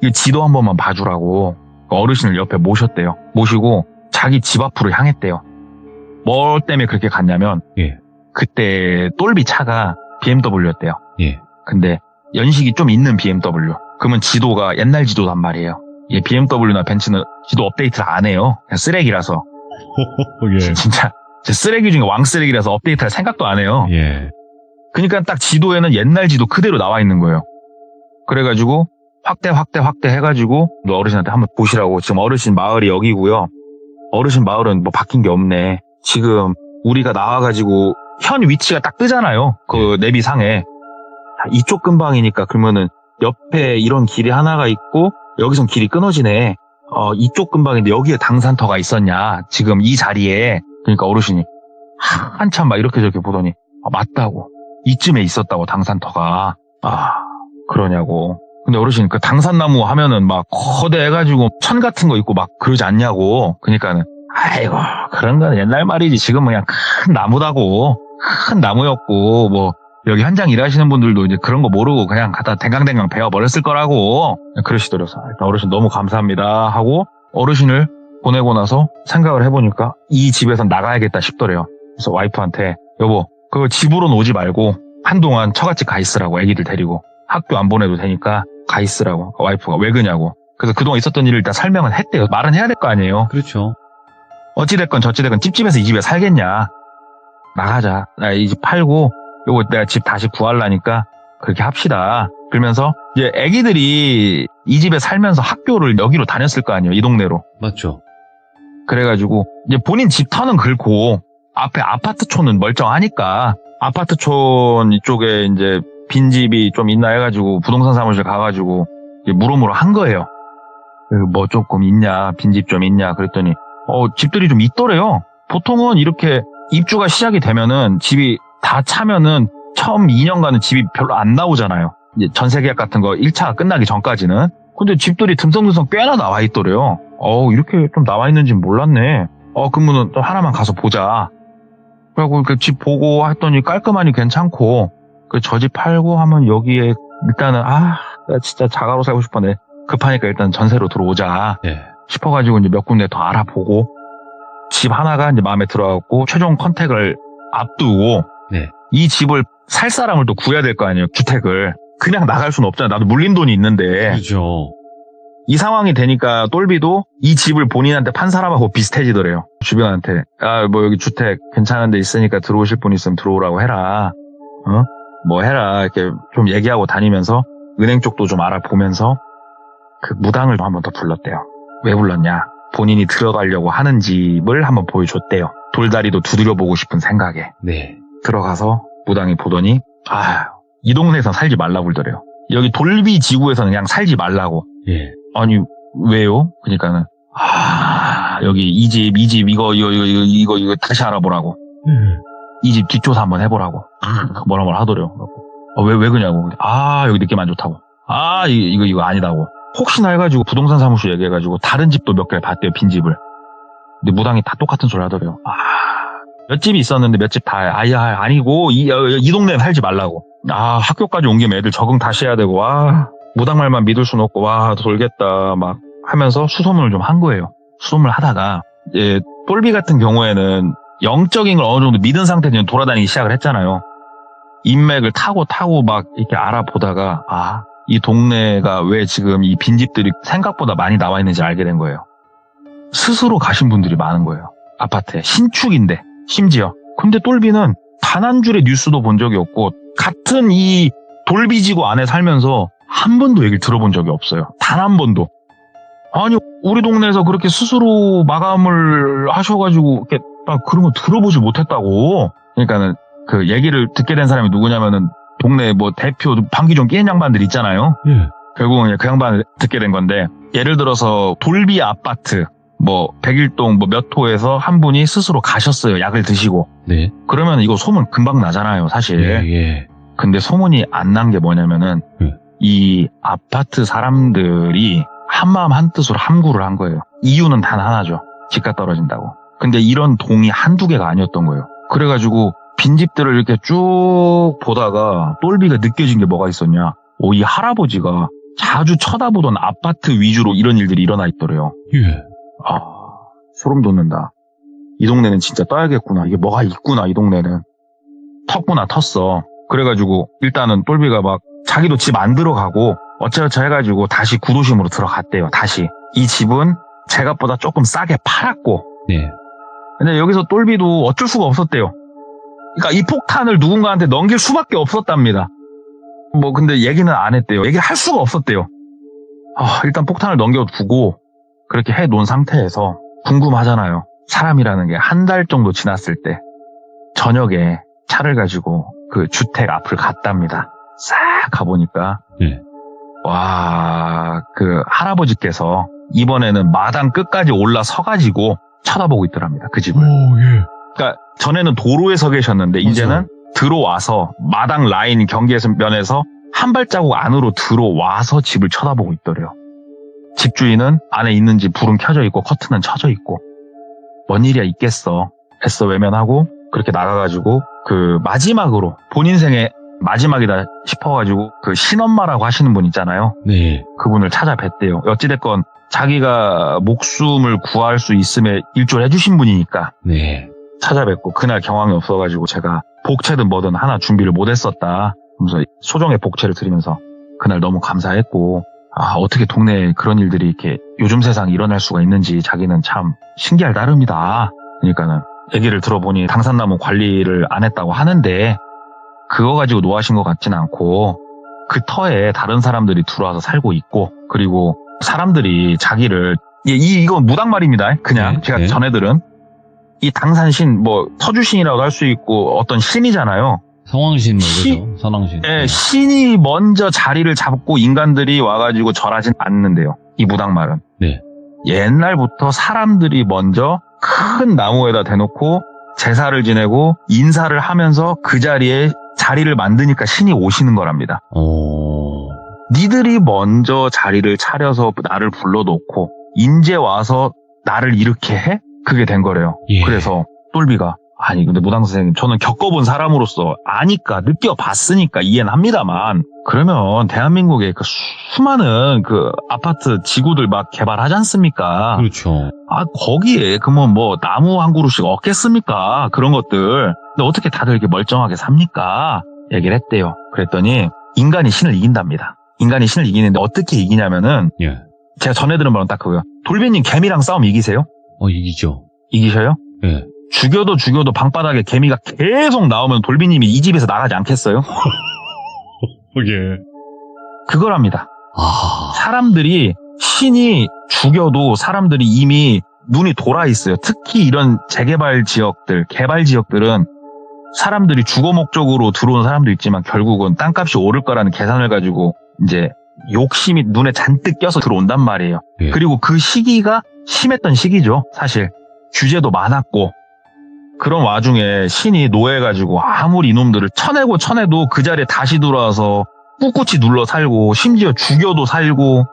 이 지도 한 번만 봐주라고. 어르신을 옆에 모셨대요. 모시고 자기 집 앞으로 향했대요. 뭐 때문에 그렇게 갔냐면 그때 똘비 차가 BMW였대요. 근데 연식이 좀 있는 BMW. 그러면 지도가 옛날 지도단 말이에요. BMW나 벤츠는 지도 업데이트를 안 해요. 그냥 쓰레기라서. 진짜 쓰레기 중에 왕쓰레기라서 업데이트할 생각도 안 해요. 그러니까 딱 지도에는 옛날 지도 그대로 나와 있는 거예요. 그래가지고 확대 해가지고 너 어르신한테 한번 보시라고. 지금 어르신 마을이 여기고요. 어르신 마을은 뭐 바뀐 게 없네. 지금 우리가 나와가지고 현 위치가 딱 뜨잖아요. 그 내비상에. 이쪽 근방이니까 그러면은 옆에 이런 길이 하나가 있고 여기선 길이 끊어지네. 이쪽 근방인데 여기에 당산터가 있었냐? 지금 이 자리에. 그러니까 어르신이 한참 막 이렇게 저렇게 보더니 맞다고. 이쯤에 있었다고 당산터가. 그러냐고. 근데 어르신 그 당산나무 하면은 막 거대해가지고 천 같은 거 있고 막 그러지 않냐고. 그러니까는 아이고 그런 건 옛날 말이지. 지금은 그냥 큰 나무다고. 큰 나무였고 뭐 여기 현장 일하시는 분들도 이제 그런 거 모르고 그냥 갖다 댕강댕강 배워버렸을 거라고 그러시더라고요. 일단 어르신 너무 감사합니다 하고 어르신을 보내고 나서 생각을 해보니까 이 집에선 나가야겠다 싶더래요. 그래서 와이프한테 여보 그거 집으로는 오지 말고 한동안 처갓집 가 있으라고 애기들 데리고 학교 안 보내도 되니까 가 있으라고. 와이프가 왜 그냐고. 그래서 그동안 있었던 일을 일단 설명은 했대요. 말은 해야 될 거 아니에요. 그렇죠. 어찌됐건 저찌됐건 찝찝해서 이 집에 살겠냐. 나가자. 나 이 집 팔고 요거 내가 집 다시 구하려니까 그렇게 합시다. 그러면서 이제 애기들이 이 집에 살면서 학교를 여기로 다녔을 거 아니에요. 이 동네로. 맞죠. 그래가지고 이제 본인 집터는 긁고 앞에 아파트촌은 멀쩡하니까 아파트촌 이쪽에 이제 빈집이 좀 있나 해가지고 부동산 사무실 가가지고 물어물어 한 거예요. 뭐 조금 있냐, 빈집 좀 있냐 그랬더니 집들이 좀 있더래요. 보통은 이렇게 입주가 시작이 되면은 집이 다 차면은 처음 2년간은 집이 별로 안 나오잖아요. 이제 전세 계약 같은 거 1차가 끝나기 전까지는. 근데 집들이 듬성듬성 꽤나 나와 있더래요. 이렇게 좀 나와 있는지는 몰랐네. 그러면은 또 하나만 가서 보자. 그리고 그 집 보고 했더니 깔끔하니 괜찮고 저 집 팔고 하면 여기에 일단은 나 진짜 자가로 살고 싶었네. 급하니까 일단 전세로 들어오자 예. 싶어가지고 이제 몇 군데 더 알아보고 집 하나가 이제 마음에 들어갖고 최종 컨택을 앞두고 네. 이 집을 살 사람을 또 구해야 될 거 아니에요. 주택을. 그냥 나갈 수는 없잖아요. 나도 물린 돈이 있는데. 그렇죠. 이 상황이 되니까 똘비도 이 집을 본인한테 판 사람하고 비슷해지더래요. 주변한테. 뭐 여기 주택 괜찮은 데 있으니까 들어오실 분 있으면 들어오라고 해라. 뭐 해라. 이렇게 좀 얘기하고 다니면서 은행 쪽도 좀 알아보면서 그 무당을 한 번 더 불렀대요. 왜 불렀냐? 본인이 들어가려고 하는 집을 한번 보여줬대요. 돌다리도 두드려보고 싶은 생각에. 네. 들어가서 무당이 보더니 이 동네에선 살지 말라고 그러더래요. 여기 돌비 지구에서는 그냥 살지 말라고. 예. 아니 왜요? 그러니까는 여기 이 집 이거 다시 알아보라고. 이 집 뒷조사 한번 해보라고. 뭐라 하더래요. 왜 그냐고. 여기 느낌 안 좋다고. 이거 아니다고. 혹시나 해가지고 부동산 사무실 얘기해가지고 다른 집도 몇 개를 봤대요. 빈집을. 근데 무당이 다 똑같은 소리 하더래요. 몇 집이 있었는데 몇 집 다 아니고 이 동네에 살지 말라고. 학교까지 온 김에 애들 적응 다시 해야 되고 무당 말만 믿을 수는 없고 돌겠다 막 하면서 수소문을 좀 한 거예요. 수소문을 하다가 똘비 같은 경우에는 영적인 걸 어느 정도 믿은 상태에서 돌아다니기 시작을 했잖아요. 인맥을 타고 막 이렇게 알아보다가 이 동네가 왜 지금 이 빈집들이 생각보다 많이 나와 있는지 알게 된 거예요. 스스로 가신 분들이 많은 거예요. 아파트에. 신축인데 심지어. 근데 똘비는 단 한 줄의 뉴스도 본 적이 없고 같은 이 돌비지구 안에 살면서 한 번도 얘기를 들어본 적이 없어요. 단 한 번도. 아니 우리 동네에서 그렇게 스스로 마감을 하셔가지고 이렇게 그런 거 들어보지 못했다고. 그러니까는 그 얘기를 듣게 된 사람이 누구냐면은 동네 뭐 대표 방귀 좀 끼는 양반들 있잖아요. 예. 결국은 그 양반을 듣게 된 건데 예를 들어서 돌비 아파트 뭐 백일동 뭐 몇 호에서 한 분이 스스로 가셨어요. 약을 드시고. 네. 그러면 이거 소문 금방 나잖아요, 사실. 예. 근데 소문이 안 난 게 뭐냐면은 이 아파트 사람들이 한마음 한뜻으로 함구를 한 거예요. 이유는 단 하나죠. 집값 떨어진다고. 근데 이런 동이 한두 개가 아니었던 거예요. 그래가지고 빈집들을 이렇게 쭉 보다가 똘비가 느껴진 게 뭐가 있었냐. 이 할아버지가 자주 쳐다보던 아파트 위주로 이런 일들이 일어나 있더래요. 예. 소름 돋는다. 이 동네는 진짜 떠야겠구나. 이게 뭐가 있구나, 이 동네는. 텄구나, 텄어. 그래가지고 일단은 똘비가 막 자기도 집 안 들어가고 어쩌저쩌 해가지고 다시 구도심으로 들어갔대요. 다시. 이 집은 제값보다 조금 싸게 팔았고. 네. 근데 여기서 똘비도 어쩔 수가 없었대요. 그러니까 이 폭탄을 누군가한테 넘길 수밖에 없었답니다. 근데 얘기는 안 했대요. 얘기를 할 수가 없었대요. 일단 폭탄을 넘겨두고 그렇게 해놓은 상태에서 궁금하잖아요. 사람이라는 게 한 달 정도 지났을 때 저녁에 차를 가지고 그 주택 앞을 갔답니다. 싹 가보니까 그 할아버지께서 이번에는 마당 끝까지 올라서가지고 쳐다보고 있더랍니다. 그 집을. 그러니까 전에는 도로에 서 계셨는데 이제는 들어와서 마당 라인 경계면에서 한 발자국 안으로 들어와서 집을 쳐다보고 있더래요. 집주인은 안에 있는지 불은 켜져 있고 커튼은 쳐져 있고 뭔 일이야 있겠어 애써 외면하고 그렇게 나가가지고 그 마지막으로 본인 생에 마지막이다 싶어가지고 그 신엄마라고 하시는 분 있잖아요. 네. 그분을 찾아뵀대요. 어찌됐건 자기가 목숨을 구할 수 있음에 일조를 해주신 분이니까 네. 찾아뵙고 그날 경황이 없어가지고 제가 복채든 뭐든 하나 준비를 못했었다. 그래서 소정의 복채를 드리면서 그날 너무 감사했고 어떻게 동네에 그런 일들이 이렇게 요즘 세상에 일어날 수가 있는지 자기는 참 신기할 따름이다. 그러니까는 얘기를 들어보니 당산나무 관리를 안 했다고 하는데 그거 가지고 노하신 것 같진 않고 그 터에 다른 사람들이 들어와서 살고 있고 그리고 사람들이 자기를 이건 무당말입니다. 그냥 네, 제가 네. 전해들은 이 당산신 뭐 터주신이라고 할 수 있고 어떤 신이잖아요. 성왕신 뭐 이거죠. 선왕신. 예, 신이 먼저 자리를 잡고 인간들이 와가지고 절하진 않는데요. 이 무당말은. 네. 옛날부터 사람들이 먼저 큰 나무에다 대놓고 제사를 지내고 인사를 하면서 그 자리에 자리를 만드니까 신이 오시는 거랍니다. 니들이 먼저 자리를 차려서 나를 불러놓고 인제 와서 나를 이렇게 해? 그게 된 거래요. 예. 그래서 똘비가 아니 근데 무당 선생님 저는 겪어본 사람으로서 아니까 느껴봤으니까 이해는 합니다만 그러면 대한민국에 그 수많은 그 아파트 지구들 막 개발하지 않습니까? 그렇죠. 거기에 그러면 뭐 나무 한 그루씩 없겠습니까? 그런 것들. 근데 어떻게 다들 이렇게 멀쩡하게 삽니까? 얘기를 했대요. 그랬더니 인간이 신을 이긴답니다. 인간이 신을 이기는데 어떻게 이기냐면은 예. 제가 전에 들은 말은 딱 그거예요. 돌비님 개미랑 싸움 이기세요? 이기죠. 이기셔요? 예. 죽여도 방바닥에 개미가 계속 나오면 돌비님이 이 집에서 나가지 않겠어요? 예. 그거랍니다. 사람들이 신이 죽여도 사람들이 이미 눈이 돌아 있어요. 특히 이런 재개발 지역들, 개발 지역들은 사람들이 주거 목적으로 들어온 사람도 있지만 결국은 땅값이 오를 거라는 계산을 가지고 이제 욕심이 눈에 잔뜩 껴서 들어온단 말이에요. 예. 그리고 그 시기가 심했던 시기죠. 사실 규제도 많았고 그런 와중에 신이 노해가지고 아무리 이놈들을 쳐내도 그 자리에 다시 돌아와서 꿋꿋이 눌러 살고 심지어 죽여도 살고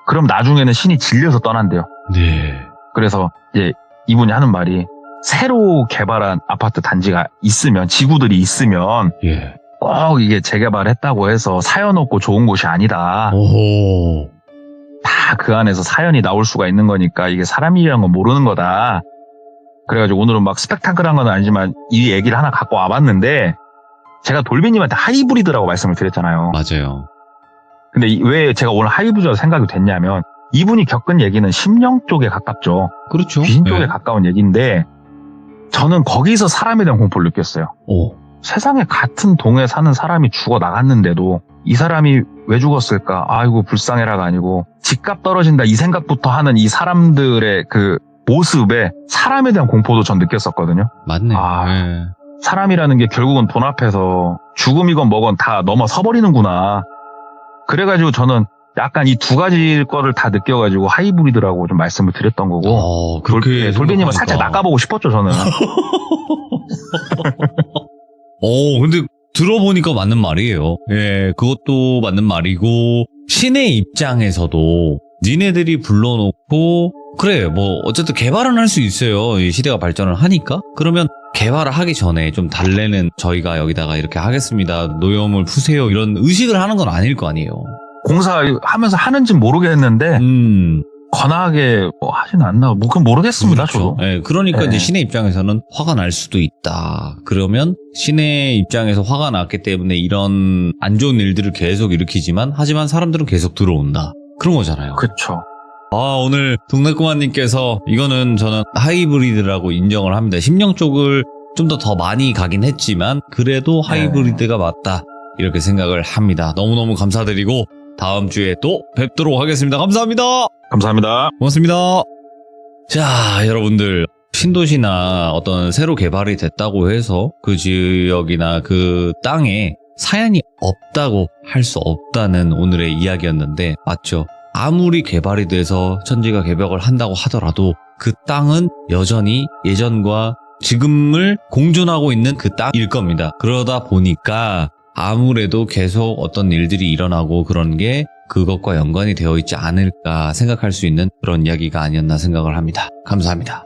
그럼 나중에는 신이 질려서 떠난대요. 네. 그래서 이제 이분이 하는 말이 새로 개발한 아파트 단지가 있으면 지구들이 있으면 예. 꼭 이게 재개발했다고 해서 사연 없고 좋은 곳이 아니다. 오호. 다 그 안에서 사연이 나올 수가 있는 거니까 이게 사람이라는 건 모르는 거다. 그래가지고 오늘은 막 스펙타클한 건 아니지만 이 얘기를 하나 갖고 와봤는데 제가 돌비님한테 하이브리드라고 말씀을 드렸잖아요. 맞아요. 근데 왜 제가 오늘 하이브리드라고 생각이 됐냐면 이분이 겪은 얘기는 심령 쪽에 가깝죠. 그렇죠. 귀신 쪽에 예. 가까운 얘기인데 저는 거기서 사람에 대한 공포를 느꼈어요. 세상에 같은 동에 사는 사람이 죽어 나갔는데도 이 사람이 왜 죽었을까? 아이고 불쌍해라가 아니고 집값 떨어진다 이 생각부터 하는 이 사람들의 그 모습에 사람에 대한 공포도 전 느꼈었거든요. 맞네요. 아. 사람이라는 게 결국은 돈 앞에서 죽음이건 뭐건 다 넘어서 버리는구나. 그래가지고 저는 약간 이 두 가지 거를 다 느껴가지고 하이브리드라고 좀 말씀을 드렸던 거고. 그렇게 돌비님은 살짝 낚아보고 싶었죠, 저는. 근데 들어보니까 맞는 말이에요. 예, 그것도 맞는 말이고 신의 입장에서도 니네들이 불러놓고 그래 뭐 어쨌든 개발은 할 수 있어요. 이 시대가 발전을 하니까. 그러면 개발을 하기 전에 좀 달래는 저희가 여기다가 이렇게 하겠습니다. 노염을 푸세요. 이런 의식을 하는 건 아닐 거 아니에요. 공사하면서 하는지는 모르겠는데 권하게 뭐 하진 않나 뭐 그건 모르겠습니다. 그렇죠. 저도. 예, 그러니까 네. 이제 신의 입장에서는 화가 날 수도 있다. 그러면 신의 입장에서 화가 났기 때문에 이런 안 좋은 일들을 계속 일으키지만 하지만 사람들은 계속 들어온다. 그런 거잖아요. 그렇죠. 오늘 동네꼬마님께서 이거는 저는 하이브리드라고 인정을 합니다. 심령 쪽을 좀 더 많이 가긴 했지만 그래도 하이브리드가 맞다. 이렇게 생각을 합니다. 너무너무 감사드리고 다음 주에 또 뵙도록 하겠습니다. 감사합니다. 감사합니다. 고맙습니다. 자, 여러분들. 신도시나 어떤 새로 개발이 됐다고 해서 그 지역이나 그 땅에 사연이 없다고 할 수 없다는 오늘의 이야기였는데 맞죠? 아무리 개발이 돼서 천지가 개벽을 한다고 하더라도 그 땅은 여전히 예전과 지금을 공존하고 있는 그 땅일 겁니다. 그러다 보니까 아무래도 계속 어떤 일들이 일어나고 그런 게 그것과 연관이 되어 있지 않을까 생각할 수 있는 그런 이야기가 아니었나 생각을 합니다. 감사합니다.